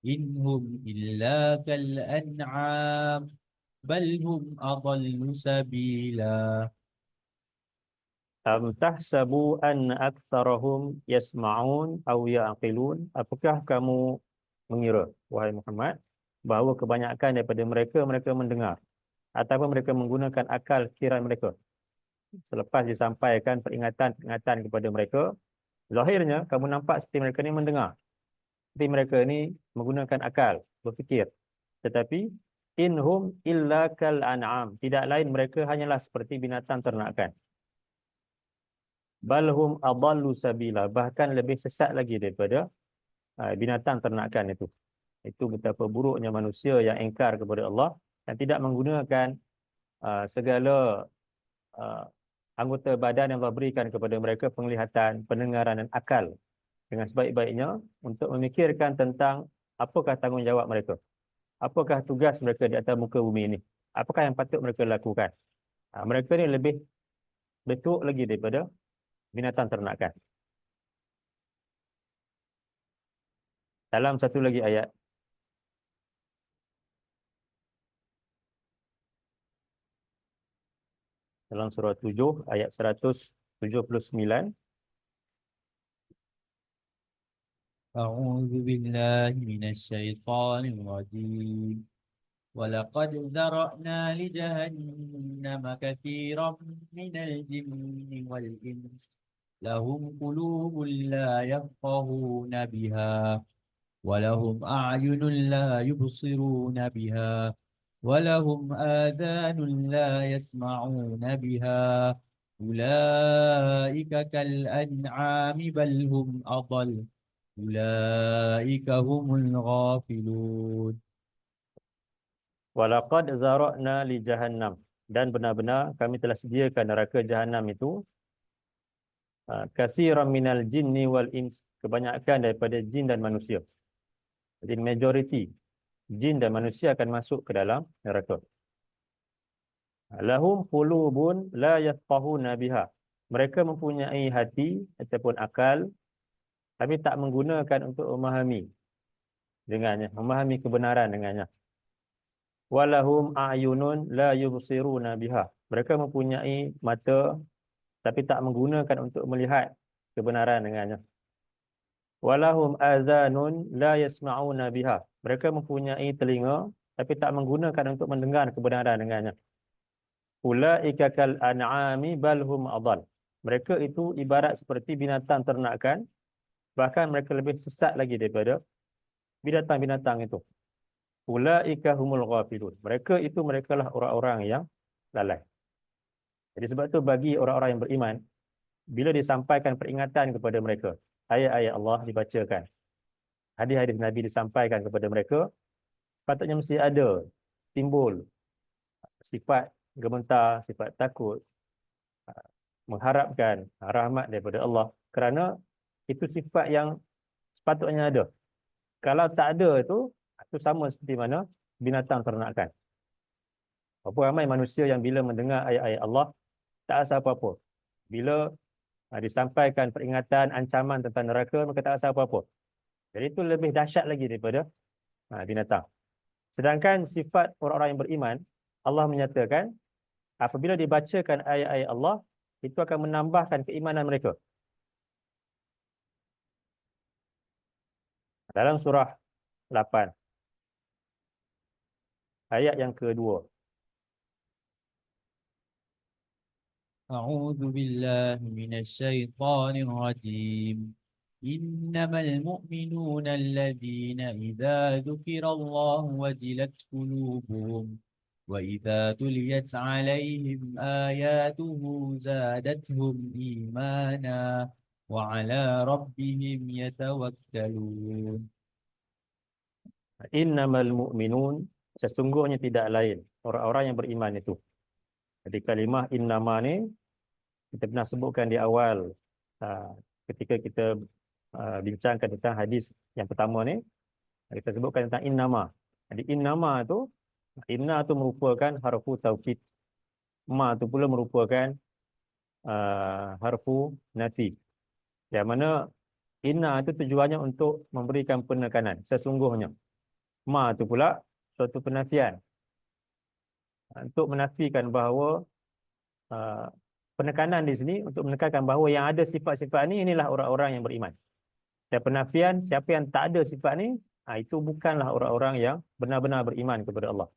إن هم إلا كالأنعام بل هم أضل سبيلا. am tahsabu anna aktsarahum yasma'un aw ya'qilun. Apakah kamu mengira, wahai Muhammad, bahawa kebanyakan daripada mereka mendengar ataupun mereka menggunakan akal fikiran mereka? Selepas disampaikan peringatan kepada mereka, zahirnya kamu nampak seperti mereka ni mendengar, seperti mereka ni menggunakan akal, berfikir. Tetapi inhum illa kal an'am, tidak lain mereka hanyalah seperti binatang ternakan. Balhum adallu sabila, bahkan lebih sesat lagi daripada binatang ternakan itu. Itu betapa buruknya manusia yang ingkar kepada Allah dan tidak menggunakan segala uh, anggota badan yang Allah berikan kepada mereka, penglihatan, pendengaran dan akal dengan sebaik-baiknya untuk memikirkan tentang apakah tanggungjawab mereka. Apakah tugas mereka di atas muka bumi ini? Apakah yang patut mereka lakukan? Mereka ni lebih betul lagi daripada binatang ternakan. Dalam satu lagi ayat, dalam surah 7 ayat 179, أعوذ بالله من الشيطان الرجيم ولقد ذرأنا لجهنم كثيرا من الجن والإنس لهم قلوب لا يفقهون بها ولهم أعين لا يبصرون بها ولهم آذان لا يسمعون بها أولئك كالأنعام بل هم أضل أولئك هم الغافلون. walaqad zara'na li jahannam, dan benar-benar kami telah sediakan neraka jahanam itu katsiran minal jinni wal ins, kebanyakan daripada jin dan manusia. Jadi majoriti jin dan manusia akan masuk ke dalam neraka. Lahum qulubun la yafqahuna biha, mereka mempunyai hati ataupun akal tapi tak menggunakan untuk memahami dengannya, memahami kebenaran dengannya. Walahum a'yunun la yubsiruna biha, mereka mempunyai mata tapi tak menggunakan untuk melihat kebenaran dengannya. Walahum azanun la yasma'una biha, mereka mempunyai telinga tapi tak menggunakan untuk mendengar kebenaran dengannya. Ulaika kal an'ami bal hum adall, mereka itu ibarat seperti binatang ternakan, bahkan mereka lebih sesat lagi daripada binatang-binatang itu. Ulaika humul ghafilun, mereka itu merekalah orang-orang yang lalai. Jadi sebab tu bagi orang-orang yang beriman, bila disampaikan peringatan kepada mereka, ayat-ayat Allah dibacakan, hadis-hadis Nabi disampaikan kepada mereka, patutnya mesti ada timbul sifat gementar, sifat takut, mengharapkan rahmat daripada Allah, kerana itu sifat yang sepatutnya ada. Kalau tak ada itu sama seperti mana binatang ternakan. Berapa ramai manusia yang bila mendengar ayat-ayat Allah tak rasa apa-apa. Bila disampaikan peringatan, ancaman tentang neraka, maka tak rasa apa-apa. Jadi itu lebih dahsyat lagi daripada binatang. Sedangkan sifat orang-orang yang beriman, Allah menyatakan apabila dibacakan ayat-ayat Allah, itu akan menambahkan keimanan mereka. Dalam surah 8, ayat yang kedua. أعوذ بالله من الشيطان الرجيم إنما المؤمنون الذين إذا ذكر الله وجلت قلوبهم وإذا تليت عليهم آياته زادتهم إيمانا وعلى ربهم يتوكلون. Innamal mu'minun, sesungguhnya tidak lain orang-orang yang beriman itu. Jadi kalimah innama ni kita pernah sebutkan di awal ketika kita bincangkan tentang hadis yang pertama ni, kita sebutkan tentang innama. Jadi innama tu, inna tu merupakan harfu taukid, ma tu pula merupakan harfu nafi, yang mana inna itu tujuannya untuk memberikan penekanan, sesungguhnya. Ma tu pula suatu penafian, untuk menafikan bahawa penekanan di sini untuk menekankan bahawa yang ada sifat-sifat ni inilah orang-orang yang beriman. Dan penafian siapa yang tak ada sifat ni, itu bukanlah orang-orang yang benar-benar beriman kepada Allah.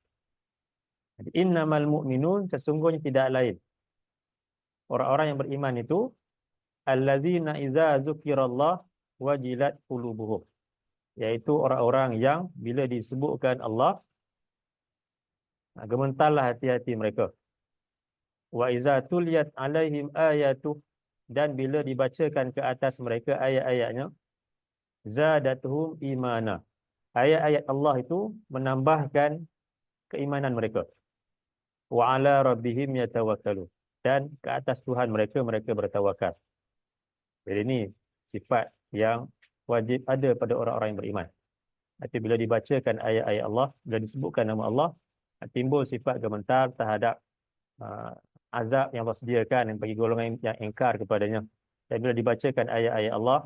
Jadi innamal mu'minun, sesungguhnya tidak lain orang-orang yang beriman itu allazina idza zukirallah wajilat qulubuhum, iaitu orang-orang yang bila disebutkan Allah gemetarlah hati-hati mereka. Wa iza tuliyat alaihim ayatuh, dan bila dibacakan ke atas mereka ayat-ayatnya, zadatuhum imana, ayat-ayat Allah itu menambahkan keimanan mereka. Wa ala rabbihim yatawakkalun. Dan ke atas Tuhan mereka mereka bertawakal. Jadi ini sifat yang wajib ada pada orang-orang yang beriman. Nanti bila dibacakan ayat-ayat Allah, bila disebutkan nama Allah, timbul sifat gemetar terhadap uh, azab yang Allah sediakan yang bagi golongan yang ingkar kepadanya. Dan bila dibacakan ayat-ayat Allah,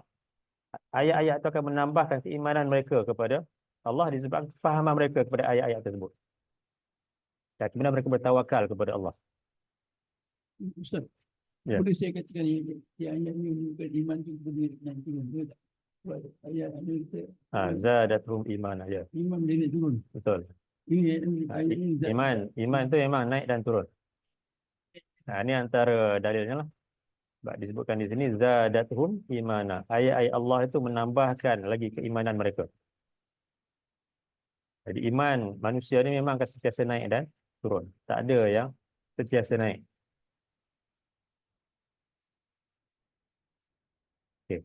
ayat-ayat itu akan menambahkan keimanan mereka kepada Allah disebabkan kefahaman mereka kepada ayat-ayat tersebut. Dan kemudian mereka bertawakal kepada Allah. Ustaz, Ya. boleh saya katakan yang ini menunjukkan iman itu berdiri nanti tak? Sebab ayat ini kita Zadathum iman. Ya, iman dia naik turun. betul. Ini ayat ini Iman itu memang naik dan turun. Ini antara dalilnya lah. Sebab disebutkan di sini zadathum imana. Ayat-ayat Allah itu menambahkan lagi keimanan mereka. Jadi iman manusia ni memang akan sentiasa naik dan turun. Tak ada yang sentiasa naik. Okey.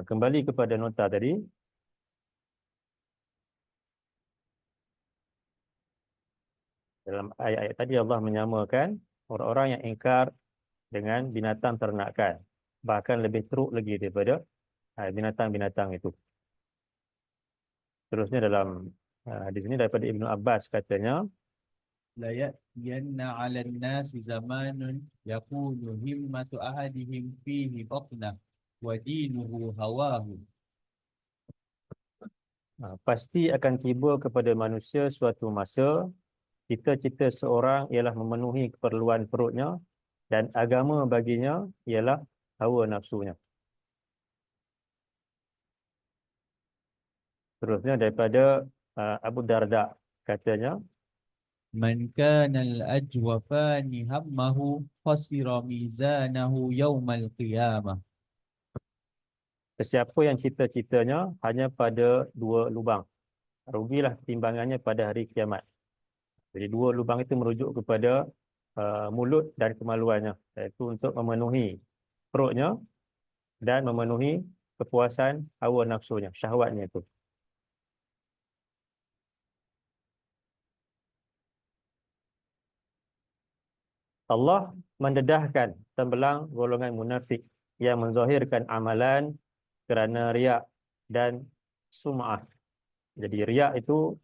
Kembali kepada nota tadi. Dalam ayat-ayat tadi Allah menyamakan orang-orang yang ingkar dengan binatang ternakan. Bahkan lebih teruk lagi daripada binatang-binatang itu. Terusnya dalam di sini daripada Ibnu Abbas katanya, La ya'tiyanna 'alan nasi zamanun yakunu himmatu ahadihim fihi batnah wa dinuhu hawahu. pasti akan tiba kepada manusia suatu masa cita-cita seorang ialah memenuhi keperluan perutnya dan agama baginya ialah hawa nafsunya. Terusnya daripada Abu Darda katanya, Man kana al-ajwafani hammahu khasira mizanahu yawmal qiyamah. sesiapa yang cita-citanya hanya pada dua lubang, rugilah timbangannya pada hari kiamat. Jadi dua lubang itu merujuk kepada mulut dan kemaluannya, iaitu untuk memenuhi perutnya dan memenuhi kepuasan hawa nafsunya, syahwatnya itu. Allah mendedahkan tembelang golongan munafik yang menzahirkan amalan kerana riak dan sum'ah. Jadi riak itu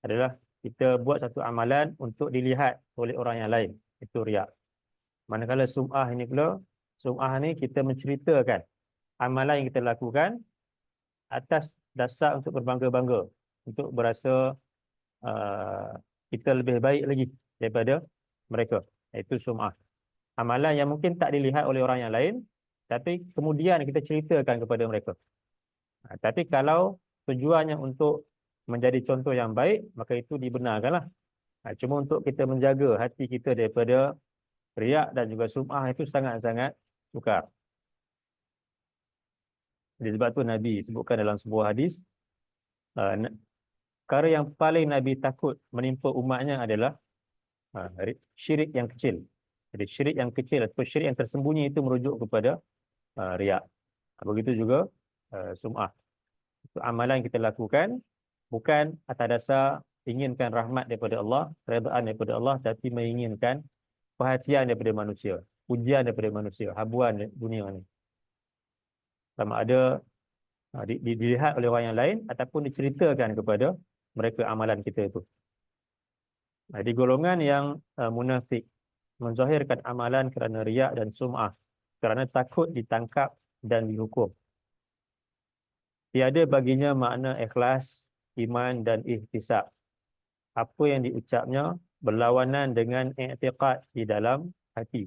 adalah kita buat satu amalan untuk dilihat oleh orang yang lain. Itu riak. Manakala sum'ah ini pula, sum'ah ni kita menceritakan amalan yang kita lakukan atas dasar untuk berbangga-bangga, untuk berasa uh, kita lebih baik lagi daripada mereka. Itu sum'ah. Amalan yang mungkin tak dilihat oleh orang yang lain, tapi kemudian kita ceritakan kepada mereka. Tapi kalau tujuannya untuk menjadi contoh yang baik, maka itu dibenarkanlah. Cuma untuk kita menjaga hati kita daripada riak dan juga sum'ah itu sangat-sangat sukar. Jadi sebab tu Nabi sebutkan dalam sebuah hadis, perkara yang paling Nabi takut menimpa umatnya adalah syirik yang kecil. Jadi syirik yang kecil atau syirik yang tersembunyi itu merujuk kepada riak. Begitu juga sum'ah. Itu amalan yang kita lakukan bukan atas dasar inginkan rahmat daripada Allah, redaan daripada Allah, tapi menginginkan perhatian daripada manusia, pujian daripada manusia, habuan dunia ni. Sama ada dilihat oleh orang yang lain ataupun diceritakan kepada mereka amalan kita itu. Di golongan yang munafik menzahirkan amalan kerana riak dan sum'ah, kerana takut ditangkap dan dihukum. Tiada baginya makna ikhlas, iman dan ihtisab. Apa yang diucapnya berlawanan dengan i'tiqad di dalam hati.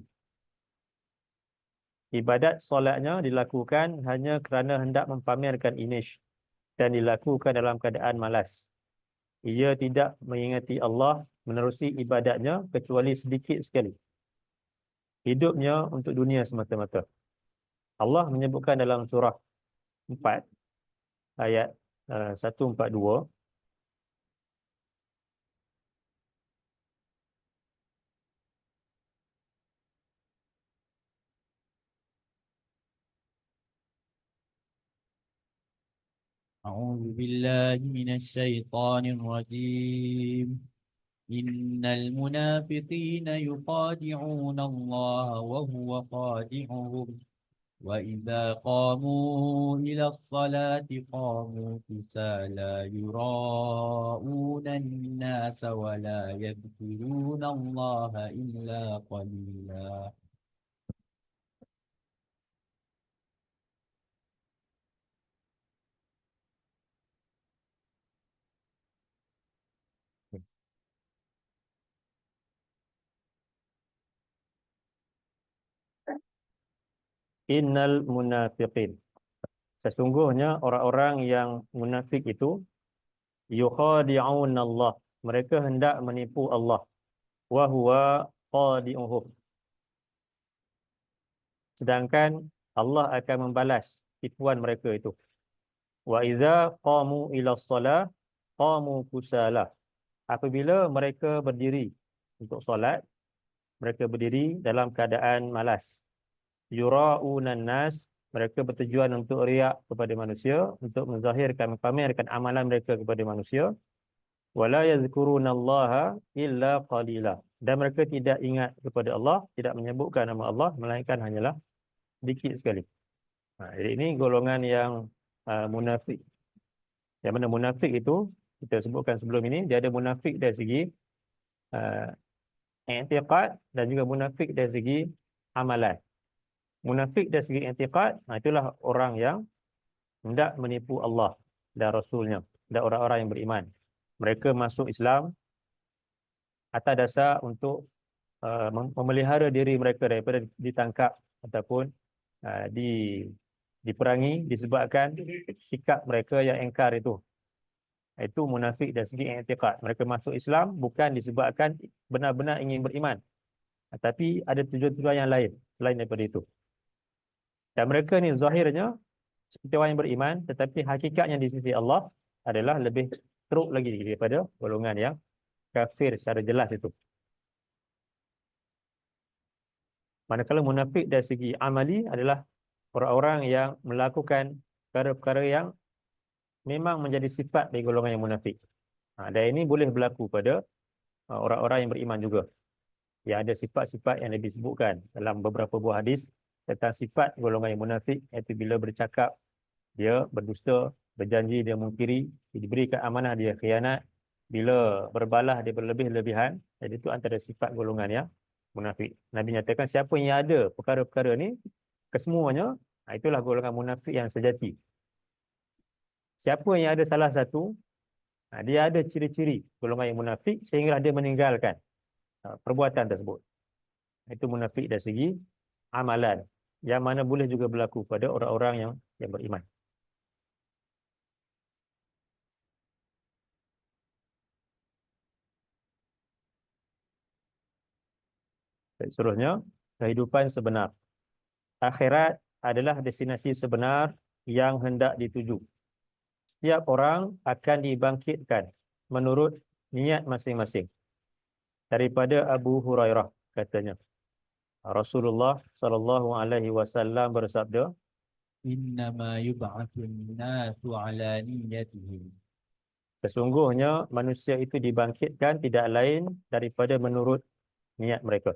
Ibadat solatnya dilakukan hanya kerana hendak mempamerkan imej dan dilakukan dalam keadaan malas. Ia tidak mengingati Allah menerusi ibadatnya kecuali sedikit sekali. Hidupnya untuk dunia semata-mata. Allah menyebutkan dalam surah 4 ayat 142, أعوذ بالله من الشيطان الرجيم إن المنافقين يخادعون الله وهو خادعهم وإذا قاموا إلى الصلاة قاموا كسالى يراءون الناس ولا يذكرون الله إلا قليلا. Innal munafiqin. Sesungguhnya orang-orang yang munafik itu yukhadi'un Allah. Mereka hendak menipu Allah. Wa huwa khadi'uhum. Sedangkan Allah akan membalas tipuan mereka itu. Wa idza qamu ila shalah qamu kusala. Apabila mereka berdiri untuk solat, mereka berdiri dalam keadaan malas. Yura'unan nas, mereka bertujuan untuk riak kepada manusia, untuk menzahirkan, pamerkan amalan mereka kepada manusia. Wala yazkurunallaha illa qalila. Dan mereka tidak ingat kepada Allah, tidak menyebutkan nama Allah, melainkan hanyalah sedikit sekali. Jadi ini golongan yang munafik. Yang mana munafik itu, kita sebutkan sebelum ini, dia ada munafik dari segi i'tiqad dan juga munafik dari segi amalan. Munafik dari segi i'tiqad, itulah orang yang hendak menipu Allah dan Rasulnya dan orang-orang yang beriman. Mereka masuk Islam atas dasar untuk memelihara diri mereka daripada ditangkap ataupun diperangi disebabkan sikap mereka yang engkar itu. Itu munafik dari segi i'tiqad. Mereka masuk Islam bukan disebabkan benar-benar ingin beriman, tetapi ada tujuan-tujuan yang lain selain daripada itu. Dan mereka ni zahirnya seperti orang yang beriman, tetapi hakikatnya di sisi Allah adalah lebih teruk lagi daripada golongan yang kafir secara jelas itu. Manakala munafik dari segi amali adalah orang-orang yang melakukan perkara-perkara yang memang menjadi sifat dari golongan yang munafik. Dan ini boleh berlaku pada orang-orang yang beriman juga. Yang ada sifat-sifat yang disebutkan dalam beberapa buah hadis tentang sifat golongan yang munafik, iaitu bila bercakap dia berdusta, berjanji dia mungkiri, diberikan amanah dia khianat, bila berbalah dia berlebih-lebihan. Jadi itu antara sifat golongan yang munafik. Nabi nyatakan siapa yang ada perkara-perkara ni kesemuanya, itulah golongan munafik yang sejati. Siapa yang ada salah satu, dia ada ciri-ciri golongan yang munafik sehingga dia meninggalkan perbuatan tersebut. Itu munafik dari segi amalan, yang mana boleh juga berlaku pada orang-orang yang beriman. Seterusnya, kehidupan sebenar. Akhirat adalah destinasi sebenar yang hendak dituju. Setiap orang akan dibangkitkan menurut niat masing-masing. Daripada Abu Hurairah katanya, Rasulullah SAW bersabda, Innama yub'atsun nasu ala niyatihim. sesungguhnya manusia itu dibangkitkan tidak lain daripada menurut niat mereka.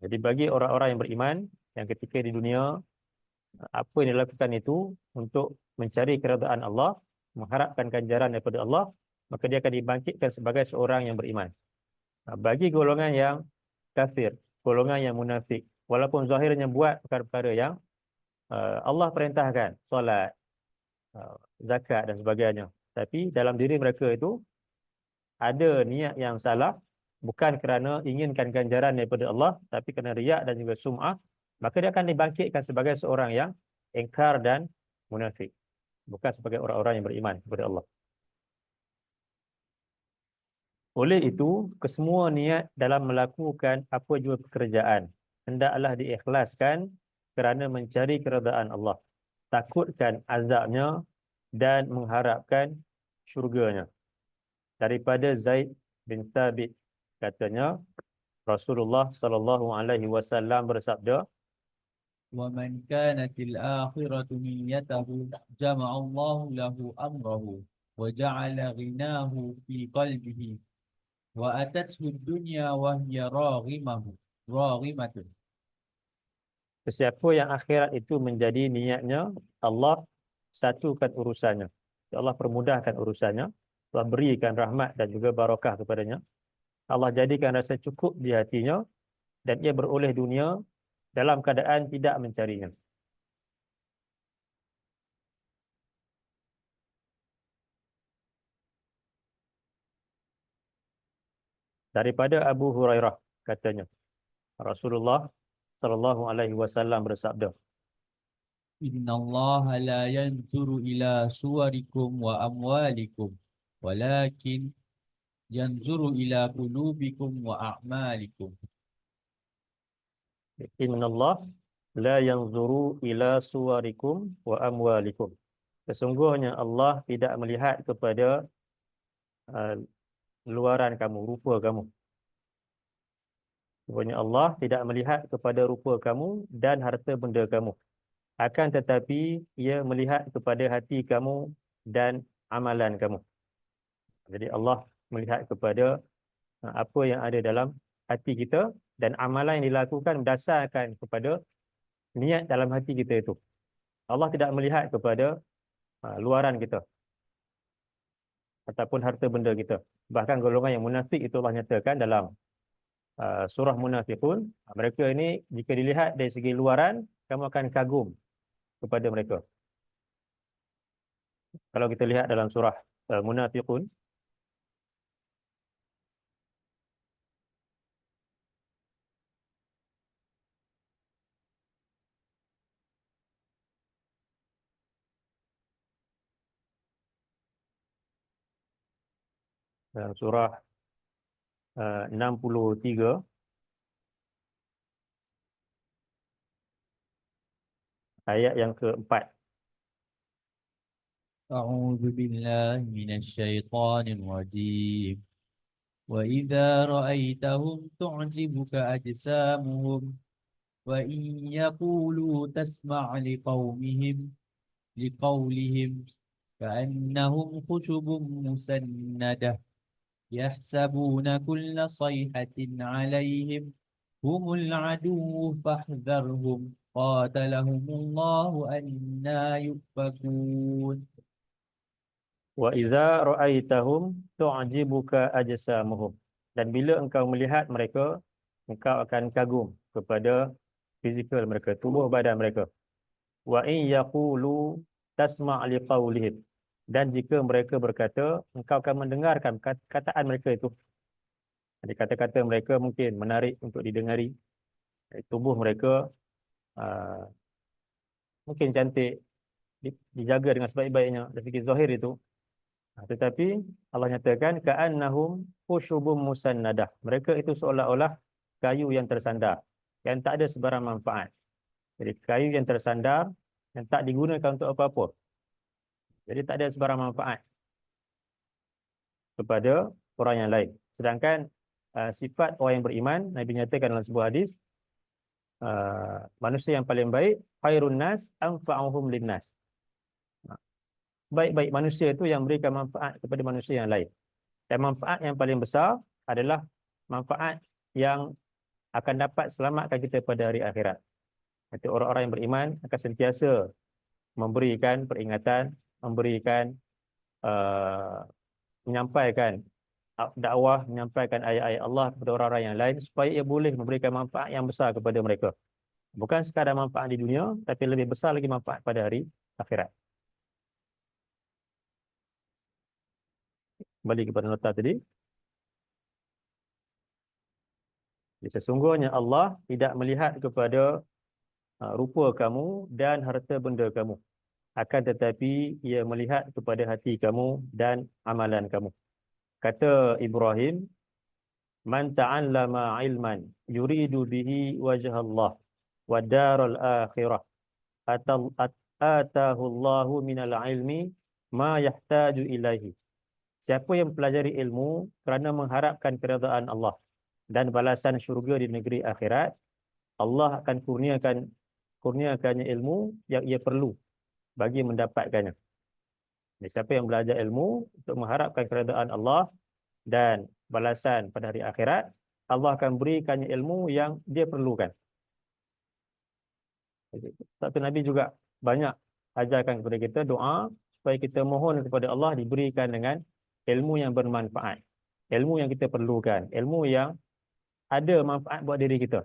Jadi bagi orang-orang yang beriman, yang ketika di dunia, apa yang dilakukan itu untuk mencari keredaan Allah, mengharapkan ganjaran daripada Allah, maka dia akan dibangkitkan sebagai seorang yang beriman. Bagi golongan yang kafir, golongan yang munafik, walaupun zahirnya buat perkara-perkara yang Allah perintahkan, solat, zakat dan sebagainya, tapi dalam diri mereka itu ada niat yang salah, bukan kerana inginkan ganjaran daripada Allah, tapi kerana riak dan juga sum'ah, maka dia akan dibangkitkan sebagai seorang yang engkar dan munafik, bukan sebagai orang-orang yang beriman kepada Allah. Oleh itu, kesemua niat dalam melakukan apa jua pekerjaan hendaklah diikhlaskan kerana mencari keredaan Allah, takutkan azabnya dan mengharapkan syurganya. Daripada Zaid bin Thabit katanya, Rasulullah SAW bersabda, ومن كانت الآخرة نيته جمع الله له أمره وجعل غناه في قلبه وأتته الدنيا وهي راغمة. Sesiapa yang akhirat itu menjadi niatnya, Allah satukan urusannya. Allah permudahkan urusannya. Allah berikan rahmat dan juga barakah kepadanya. Allah jadikan rasa cukup di hatinya dan ia beroleh dunia dalam keadaan tidak mencarinya. Daripada Abu Hurairah katanya, Rasulullah sallallahu alaihi wasallam bersabda, إن الله لا ينظر إلى صوركم وأموالكم ولكن ينظر إلى قلوبكم وأعمالكم. "Innallah la yanzuru ila suwarikum wa amwalikum." Sesungguhnya Allah tidak melihat kepada uh, luaran kamu, rupa kamu. Sesungguhnya Allah tidak melihat kepada rupa kamu dan harta benda kamu. Akan tetapi ia melihat kepada hati kamu dan amalan kamu. Jadi Allah melihat kepada apa yang ada dalam hati kita dan amalan yang dilakukan berdasarkan kepada niat dalam hati kita itu. Allah tidak melihat kepada luaran kita ataupun harta benda kita. Bahkan golongan yang munafik itu Allah nyatakan dalam surah Munafiqun, mereka ini jika dilihat dari segi luaran, kamu akan kagum kepada mereka. Kalau kita lihat dalam surah Munafiqun, dalam surah 63 ayat yang keempat. أعوذ بالله من الشيطان الرجيم. وإذا رأيتهم تعجبك أجسامهم وإن يقولوا تسمع لقولهم كأنهم خشب مسندة يحسبون كل صيحة عليهم هم العدو فاحذرهم قاتلهم الله أنا يؤفكون. Wa idza ra'aitahum tu'jibuka ajsamuhum. Dan bila engkau melihat mereka, engkau akan kagum kepada fizikal mereka, tubuh badan mereka. Wa in yaqulu tasma' liqaulihim. Dan jika mereka berkata, engkau akan mendengarkan kataan mereka itu. Jadi kata-kata mereka mungkin menarik untuk didengari. Tubuh mereka mungkin cantik, dijaga dengan sebaik-baiknya dari segi zahir itu. Tetapi Allah nyatakan ka'annahum khusyubum musannadah. Mereka itu seolah-olah kayu yang tersandar, yang tak ada sebarang manfaat. Jadi kayu yang tersandar yang tak digunakan untuk apa-apa. Jadi tak ada sebarang manfaat kepada orang yang lain. Sedangkan sifat orang yang beriman, Nabi nyatakan dalam sebuah hadis, manusia yang paling baik khairun nas anfa'uhum linnas. Baik-baik manusia itu yang memberikan manfaat kepada manusia yang lain. Dan manfaat yang paling besar adalah manfaat yang akan dapat selamatkan kita pada hari akhirat. Jadi orang-orang yang beriman akan sentiasa memberikan peringatan, memberikan menyampaikan dakwah, menyampaikan ayat-ayat Allah kepada orang-orang yang lain supaya ia boleh memberikan manfaat yang besar kepada mereka. Bukan sekadar manfaat di dunia, tapi lebih besar lagi manfaat pada hari akhirat. Kembali kepada nota tadi. Sesungguhnya Allah tidak melihat kepada rupa kamu dan harta benda kamu. Akan tetapi ia melihat kepada hati kamu dan amalan kamu. Kata Ibrahim, man ta'allama ilman yuridu bihi wajah Allah wa daral akhirah atahu Allahu minal ilmi ma yahtaju ilaihi. Siapa yang pelajari ilmu kerana mengharapkan keredaan Allah dan balasan syurga di negeri akhirat, Allah akan kurniakan kurniakannya ilmu yang ia perlu bagi mendapatkannya. Jadi, siapa yang belajar ilmu untuk mengharapkan keredaan Allah dan balasan pada hari akhirat, Allah akan berikannya ilmu yang dia perlukan. Satu Nabi juga banyak ajarkan kepada kita doa supaya kita mohon kepada Allah diberikan dengan ilmu yang bermanfaat. Ilmu yang kita perlukan. Ilmu yang ada manfaat buat diri kita.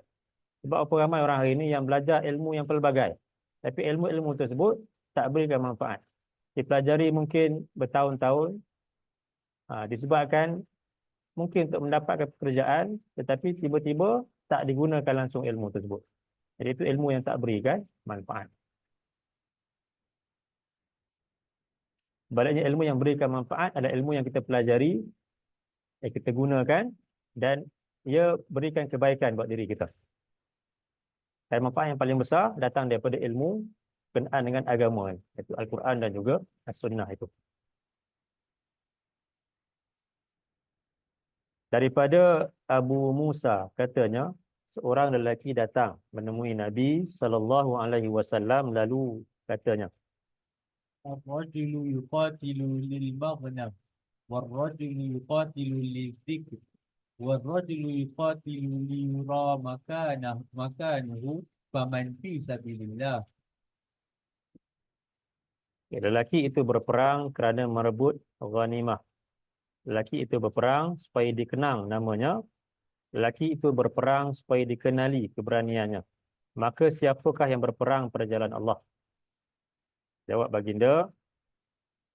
Sebab apa ramai orang hari ini yang belajar ilmu yang pelbagai. Tapi ilmu-ilmu tersebut tak berikan manfaat. Dipelajari mungkin bertahun-tahun, disebabkan mungkin untuk mendapatkan pekerjaan, tetapi tiba-tiba tak digunakan langsung ilmu tersebut. Jadi itu ilmu yang tak berikan manfaat. Sebaliknya ilmu yang berikan manfaat adalah ilmu yang kita pelajari, yang kita gunakan dan ia berikan kebaikan buat diri kita. Dan manfaat yang paling besar datang daripada ilmu berkenaan dengan agama, iaitu Al-Quran dan juga As-Sunnah itu. Daripada Abu Musa katanya, seorang lelaki datang menemui Nabi SAW lalu katanya, الرجل يقاتل للمغنم والرجل يقاتل للذكر والرجل يقاتل ليرى مكانه فمن في سبيل الله. lelaki itu berperang kerana merebut ghanimah. Lelaki itu berperang supaya dikenang namanya. Lelaki itu berperang supaya dikenali keberaniannya. Maka siapakah yang berperang pada jalan Allah? Jawab baginda,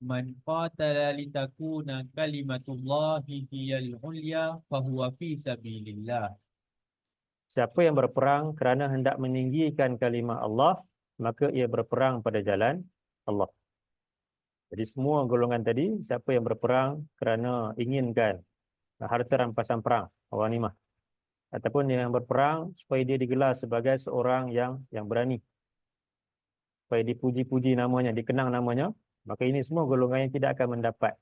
من قاتل لتكون كلمة الله هي العليا فهو في سبيل الله. siapa yang berperang kerana hendak meninggikan kalimah Allah, maka ia berperang pada jalan Allah. Jadi semua golongan tadi, siapa yang berperang kerana inginkan harta rampasan perang, ghanimah, ataupun yang berperang supaya dia digelar sebagai seorang yang berani, supaya dipuji-puji namanya, dikenang namanya, maka ini semua golongan yang tidak akan mendapat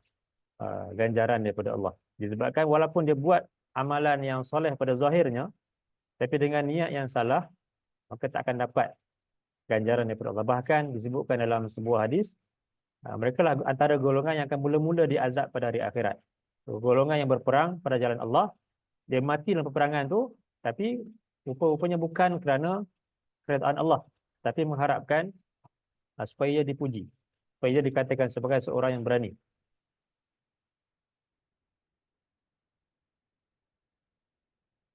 ganjaran daripada Allah. Disebabkan walaupun dia buat amalan yang soleh pada zahirnya, tapi dengan niat yang salah, maka tak akan dapat ganjaran daripada Allah. Bahkan disebutkan dalam sebuah hadis, mereka lah antara golongan yang akan mula-mula diazab pada hari akhirat. So, golongan yang berperang pada jalan Allah, dia mati dalam peperangan tu, tapi rupa-rupanya bukan kerana keredaan Allah, tapi mengharapkan supaya ia dipuji, supaya ia dikatakan sebagai seorang yang berani.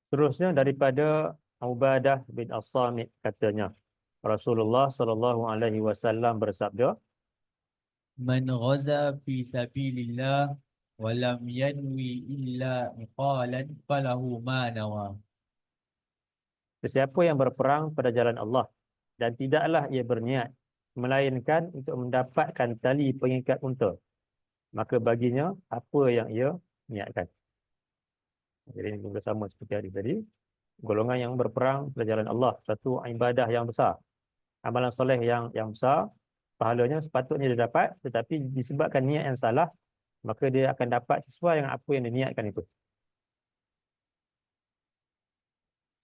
Terusnya daripada Ubadah bin As-Samit katanya, Rasulullah SAW bersabda, من غزا في سبيل الله ولم ينوي إلا عقالا فله ما نوى. sesiapa yang berperang pada jalan Allah dan tidaklah ia berniat melainkan untuk mendapatkan tali pengikat unta, maka baginya apa yang ia niatkan. Jadi ini juga sama seperti hadis tadi. Golongan yang berperang pada jalan Allah, satu ibadah yang besar, amalan soleh yang besar, pahalanya sepatutnya dia dapat, tetapi disebabkan niat yang salah, maka dia akan dapat sesuai dengan apa yang diniatkan itu.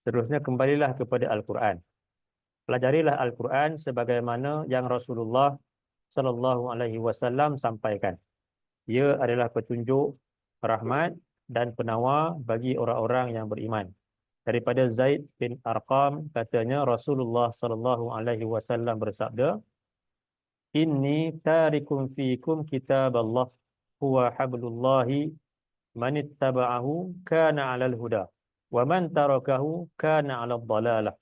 Terusnya kembalilah kepada Al-Quran. Pelajarilah Al-Quran sebagaimana yang Rasulullah SAW sampaikan. Ia adalah petunjuk, rahmat dan penawar bagi orang-orang yang beriman. Daripada Zaid bin Arqam katanya, Rasulullah SAW bersabda, Inni tarikum fikum kitab Allah huwa hablullahi manittaba'ahu kana 'alal huda wa man tarakahu kana 'alal dhalalah.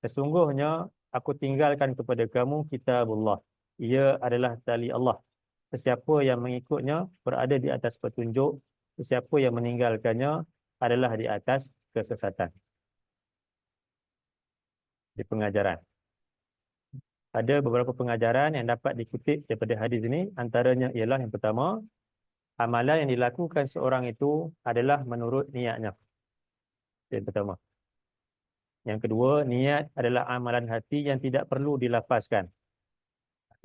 Sesungguhnya aku tinggalkan kepada kamu kitabullah. Ia adalah tali Allah. Sesiapa yang mengikutnya berada di atas petunjuk, sesiapa yang meninggalkannya adalah di atas kesesatan. Di pengajaran. Ada beberapa pengajaran yang dapat dikutip daripada hadis ini. Antaranya ialah yang pertama, amalan yang dilakukan seorang itu adalah menurut niatnya. Yang pertama. Yang kedua, niat adalah amalan hati yang tidak perlu dilafazkan.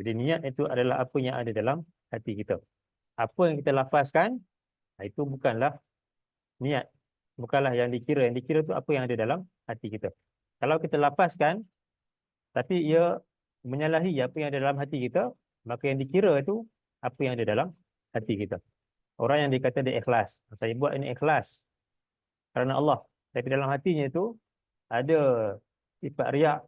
Jadi niat itu adalah apa yang ada dalam hati kita. Apa yang kita lafazkan, itu bukanlah niat. Bukanlah yang dikira. Yang dikira itu apa yang ada dalam hati kita. Kalau kita lafazkan, tapi ia menyalahi apa yang ada dalam hati kita, maka yang dikira itu apa yang ada dalam hati kita. Orang yang dikata dia ikhlas, saya buat ini ikhlas kerana Allah, tapi dalam hatinya itu ada sifat riak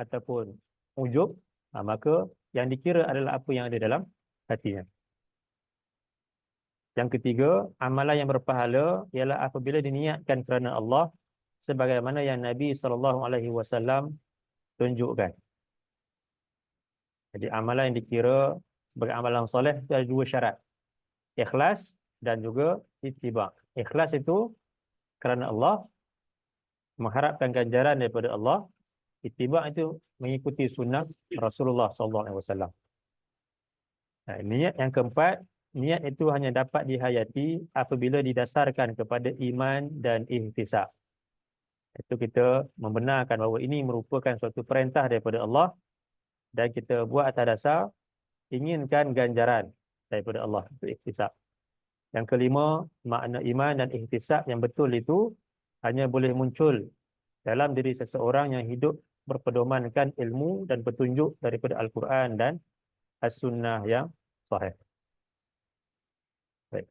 ataupun ujub, maka yang dikira adalah apa yang ada dalam hatinya. Yang ketiga, amalan yang berpahala ialah apabila diniatkan kerana Allah sebagaimana yang Nabi SAW tunjukkan. Jadi amalan yang dikira sebagai amalan soleh itu ada dua syarat. Ikhlas dan juga ittiba'. Ikhlas itu kerana Allah, mengharapkan ganjaran daripada Allah. Ittiba' itu mengikuti sunnah Rasulullah SAW. Niat yang keempat, niat itu hanya dapat dihayati apabila didasarkan kepada iman dan ihtisab. Itu kita membenarkan bahawa ini merupakan suatu perintah daripada Allah dan kita buat atas dasar inginkan ganjaran daripada Allah, itu ihtisab. Yang kelima, makna iman dan ihtisab yang betul itu hanya boleh muncul dalam diri seseorang yang hidup berpedomankan ilmu dan petunjuk daripada Al-Quran dan As-Sunnah yang sahih. Baik.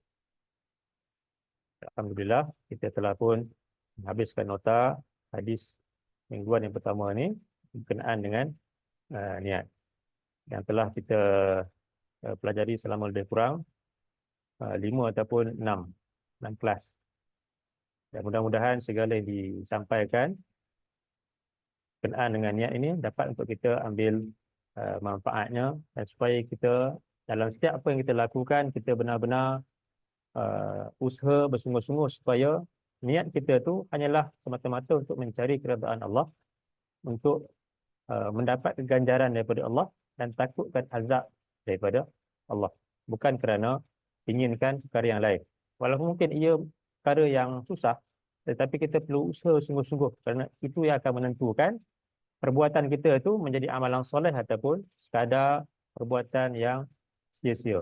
Alhamdulillah, kita telah pun menghabiskan nota hadis mingguan yang pertama ni berkenaan dengan niat yang telah kita pelajari selama lebih kurang 5 ataupun 6 kelas. Dan mudah-mudahan segala yang disampaikan berkenaan dengan niat ini dapat untuk kita ambil manfaatnya, dan supaya kita dalam setiap apa yang kita lakukan, kita benar-benar usaha bersungguh-sungguh supaya niat kita tu hanyalah semata-mata untuk mencari keredaan Allah, untuk mendapat ganjaran daripada Allah dan takutkan azab daripada Allah, bukan kerana inginkan perkara yang lain. Walaupun mungkin ia perkara yang susah, tetapi kita perlu usaha sungguh-sungguh kerana itu yang akan menentukan perbuatan kita itu menjadi amalan soleh ataupun sekadar perbuatan yang sia-sia.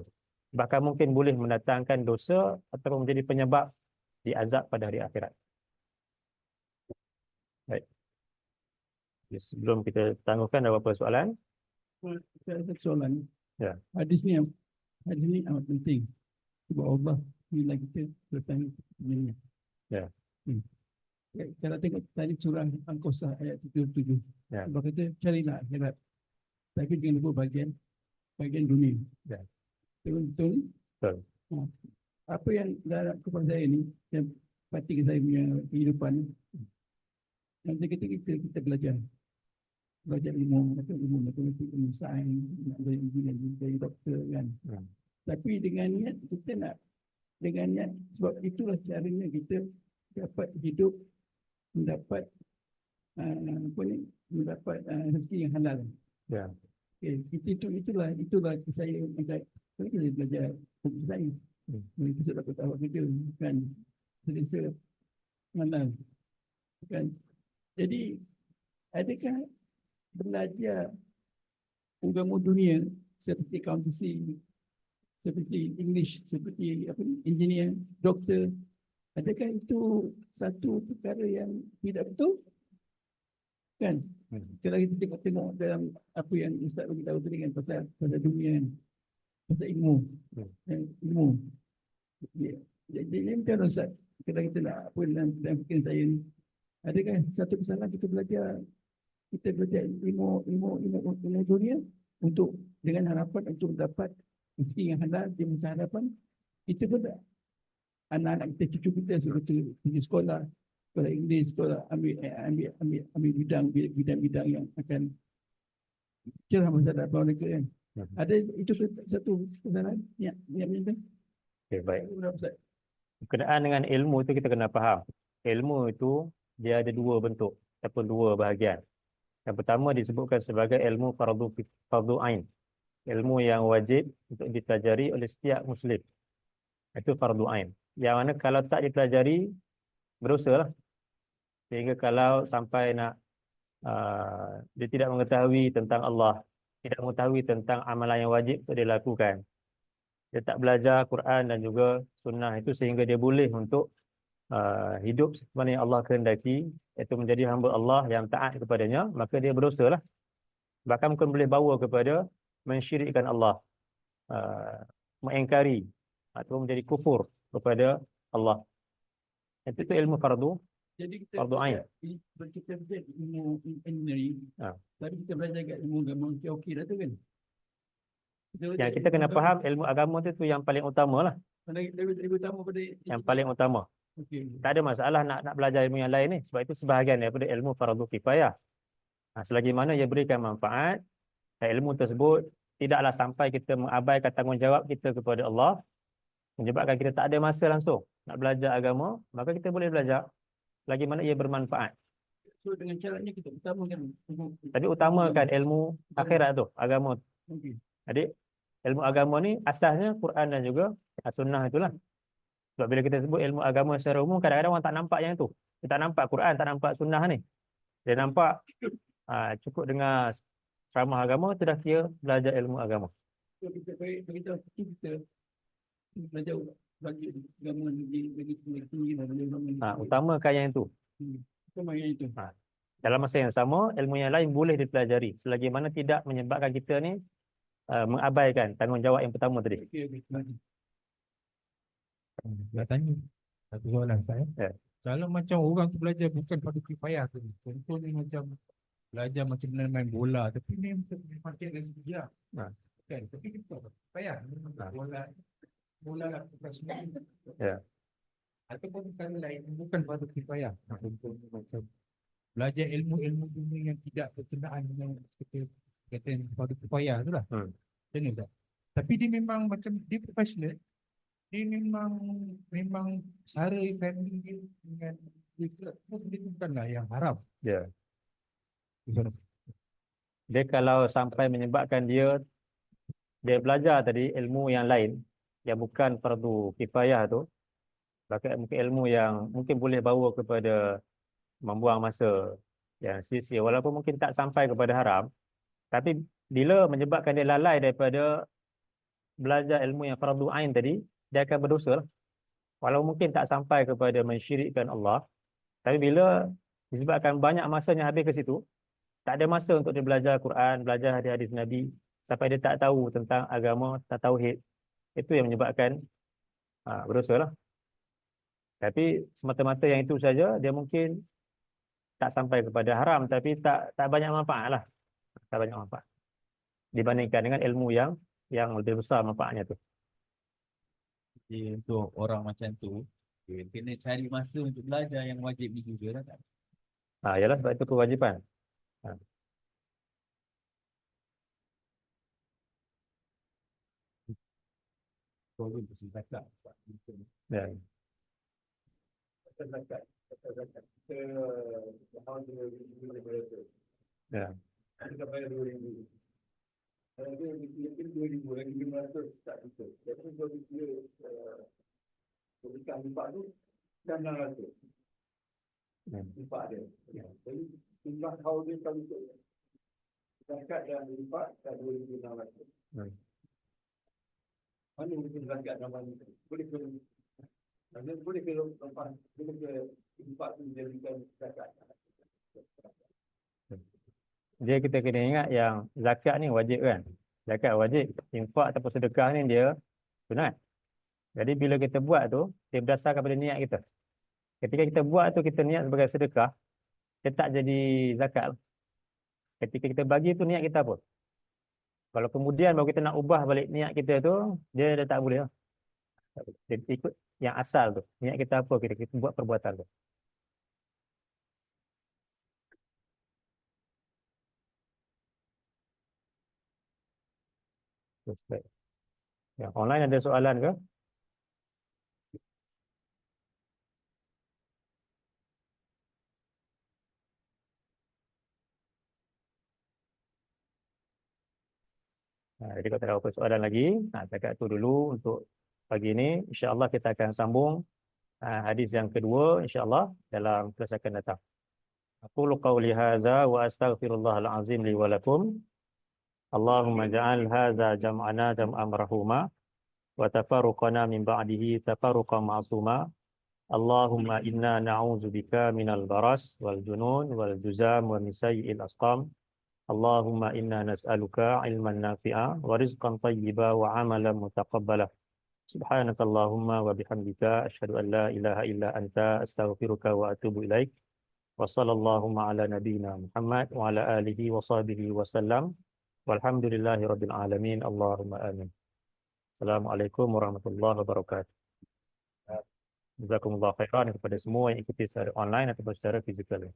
Bahkan mungkin boleh mendatangkan dosa atau menjadi penyebab diazab pada hari akhirat. Baik. Jadi, sebelum kita tangguhkan, ada beberapa soalan? Saya ada soalan. Ya. Hadis ni amat penting. Sebab Allah bila kita bertanya kepadanya. Ya. Cara tengok tadi surah Al-Qasas ayat 77. Ya. Allah kata carilah akhirat, tapi jangan lupa bagian dunia. Ya. Betul? Betul. Apa yang dalam kepada saya ni, yang pasti saya punya kehidupan, nanti kita belajar ilmu, matematik, ilmu sains, nak jadi engineer, jadi doktor kan. Tapi dengan niat kita nak, dengan niat, sebab itulah caranya kita dapat hidup, mendapat mendapat rezeki yang halal. Ya. Okay. Itulah saya macam saya belajar hukum sains. Kita dapat awak kerja kan, selesa halal kan. Jadi adakah belajar agama dunia seperti accountancy, seperti English, seperti engineer, doktor, adakah itu satu perkara yang tidak betul? Kan? Kalau kita tengok dalam apa yang Ustaz bagi tahu tadi kan, pasal dunia kan, pasal ilmu. Ilmu. Jadi macam mana Ustaz, kalau kita nak apa dalam fikiran saya ni, adakah satu kesalahan kita belajar ilmu dunia untuk dengan harapan untuk dapat rezeki yang halal di masa hadapan? Itu pun anak-anak kita, cucu kita suruh pergi sekolah Inggeris, sekolah ambil bidang yang akan cerah masa depan mereka kan. Ada itu satu kesalahan niat macam tu. Okay, baik. Berkenaan dengan ilmu itu kita kena faham. Ilmu itu dia ada dua bentuk ataupun dua bahagian. Yang pertama disebutkan sebagai ilmu fardu ain. Ilmu yang wajib untuk dipelajari oleh setiap muslim. Itu fardu ain. Yang mana kalau tak dipelajari, berdosa lah. Sehingga kalau sampai nak dia tidak mengetahui tentang Allah, tidak mengetahui tentang amalan yang wajib untuk dilakukan, dia tak belajar Quran dan juga sunnah itu sehingga dia boleh untuk hidup seperti yang Allah kehendaki, iaitu menjadi hamba Allah yang taat kepadanya, maka dia berdosa lah. Bahkan mungkin boleh bawa kepada mensyirikkan Allah, mengingkari atau menjadi kufur kepada Allah. Itu ilmu Jadi kita fardu ain. kita belajar ilmu engineering. Ha. Tadi kita belajar kat ilmu agama okey dah tu kan. Yang kita kena faham ilmu agama tu yang paling utama lah, Lebih utama pada yang paling utama. okey. Tak ada masalah nak belajar ilmu yang lain ni, sebab itu sebahagian daripada ilmu fardu kifayah. Selagi mana ia berikan manfaat, dan ilmu tersebut tidaklah sampai kita mengabaikan tanggungjawab kita kepada Allah, menyebabkan kita tak ada masa langsung nak belajar agama, maka kita boleh belajar lagi mana ia bermanfaat. So dengan caranya kita utamakan Tapi utamakan ilmu akhirat tu, agama. okey. Jadi ilmu agama ni asasnya Quran dan juga sunnah itulah. Sebab bila kita sebut ilmu agama secara umum, kadang-kadang orang tak nampak yang tu. Dia tak nampak Quran, tak nampak sunnah ni. Dia nampak cukup dengar ceramah agama, tu dah kira belajar ilmu agama. So kita beritahu kita belajar bagi agama lagi tinggi dan belajar Utamakan yang itu. Sama yang itu. Dalam masa yang sama, ilmu yang lain boleh dipelajari selagi mana tidak menyebabkan kita ni mengabaikan tanggungjawab yang pertama tadi. Okey. Nak tanya satu soalan saya. Ya. Kalau macam orang tu belajar bukan pada kifayah tu, contohnya macam belajar macam mana main bola, tapi ni memang kena sedia. Kan? Tapi kita kifayah. Bola lah profesional. Ya. Ataupun perkara lain bukan pada kifayah. Contohnya macam belajar ilmu-ilmu dunia yang tidak berkenaan dengan kita kata yang pada kifayah tu lah. Macam mana tak? Tapi dia memang macam dia profesional. Dia memang sara family dia dengan dia bukanlah yang haram. Ya. Dia kalau sampai menyebabkan dia belajar tadi ilmu yang lain yang bukan fardu kifayah tu, maka mungkin ilmu yang mungkin boleh bawa kepada membuang masa yang sia-sia, walaupun mungkin tak sampai kepada haram, tapi bila menyebabkan dia lalai daripada belajar ilmu yang fardu ain tadi, dia akan berdosa lah. Walau mungkin tak sampai kepada mensyirikkan Allah, tapi bila disebabkan banyak masanya habis ke situ, tak ada masa untuk dia belajar Quran, belajar hadis-hadis Nabi, sampai dia tak tahu tentang agama, tak tauhid, itu yang menyebabkan berdosa lah. Tapi semata-mata yang itu saja, dia mungkin tak sampai kepada haram, tapi tak banyak manfaat lah. Tak banyak manfaat dibandingkan dengan ilmu yang lebih besar manfaatnya tu. Jadi untuk orang macam tu, kena cari masa untuk belajar yang wajib ni juga lah kan. Yalah, sebab itu kewajipan. Problem bersih zakat. Ya. Zakat. Kita tahun 2000 Ya. kita bayar 2000. Kalau dia mungkin 2000 lagi 500 tak betul. Jadi kalau dia berikan lipat tu 900. Lipat dia. Jadi jumlah tahun dia kalau betul. Zakat dan lipat tak 2600. Mana mungkin zakat nama ni? Boleh ke lepas boleh ke lipat tu dijadikan zakat. Jadi kita kena ingat yang zakat ni wajib kan. Zakat wajib. Infak ataupun sedekah ni dia sunat. Jadi bila kita buat tu, dia berdasarkan pada niat kita. Ketika kita buat tu, kita niat sebagai sedekah, dia tak jadi zakat. Ketika kita bagi tu niat kita apa? Kalau kemudian baru kita nak ubah balik niat kita tu, dia dah tak boleh lah. Dia ikut yang asal tu. Niat kita apa, kita buat perbuatan tu. Baik. Yang online ada soalan ke? Jadi kalau tak ada apa soalan lagi, setakat itu dulu untuk pagi ini. InsyaAllah kita akan sambung hadis yang kedua insyaAllah dalam kelas akan datang. Aqulu qawli hadza wa astaghfirullahal azim li wa lakum. Allahumma ja'al hadza jam'ana jam'an marhuma wa tafarruqana min ba'dihi tafarruqan ma'suma. Allahumma inna na'udzubika minal baras wal junun wal juzam wa min sayyi'il asqam. Allahumma inna nas'aluka ilman nafi'a wa rizqan tayyiba wa amalan mutaqabbala. Subhanakallahumma wa bihamdika asyhadu an la ilaha illa anta astaghfiruka wa atubu ilaik. Wa sallallahu ala nabiyyina Muhammad wa ala alihi wa sahbihi wa sallam. Walhamdulillahi rabbil alamin. Allahumma amin. Assalamualaikum warahmatullahi wabarakatuh. Jazakumullah khairan kepada semua yang ikuti secara online ataupun secara fizikal.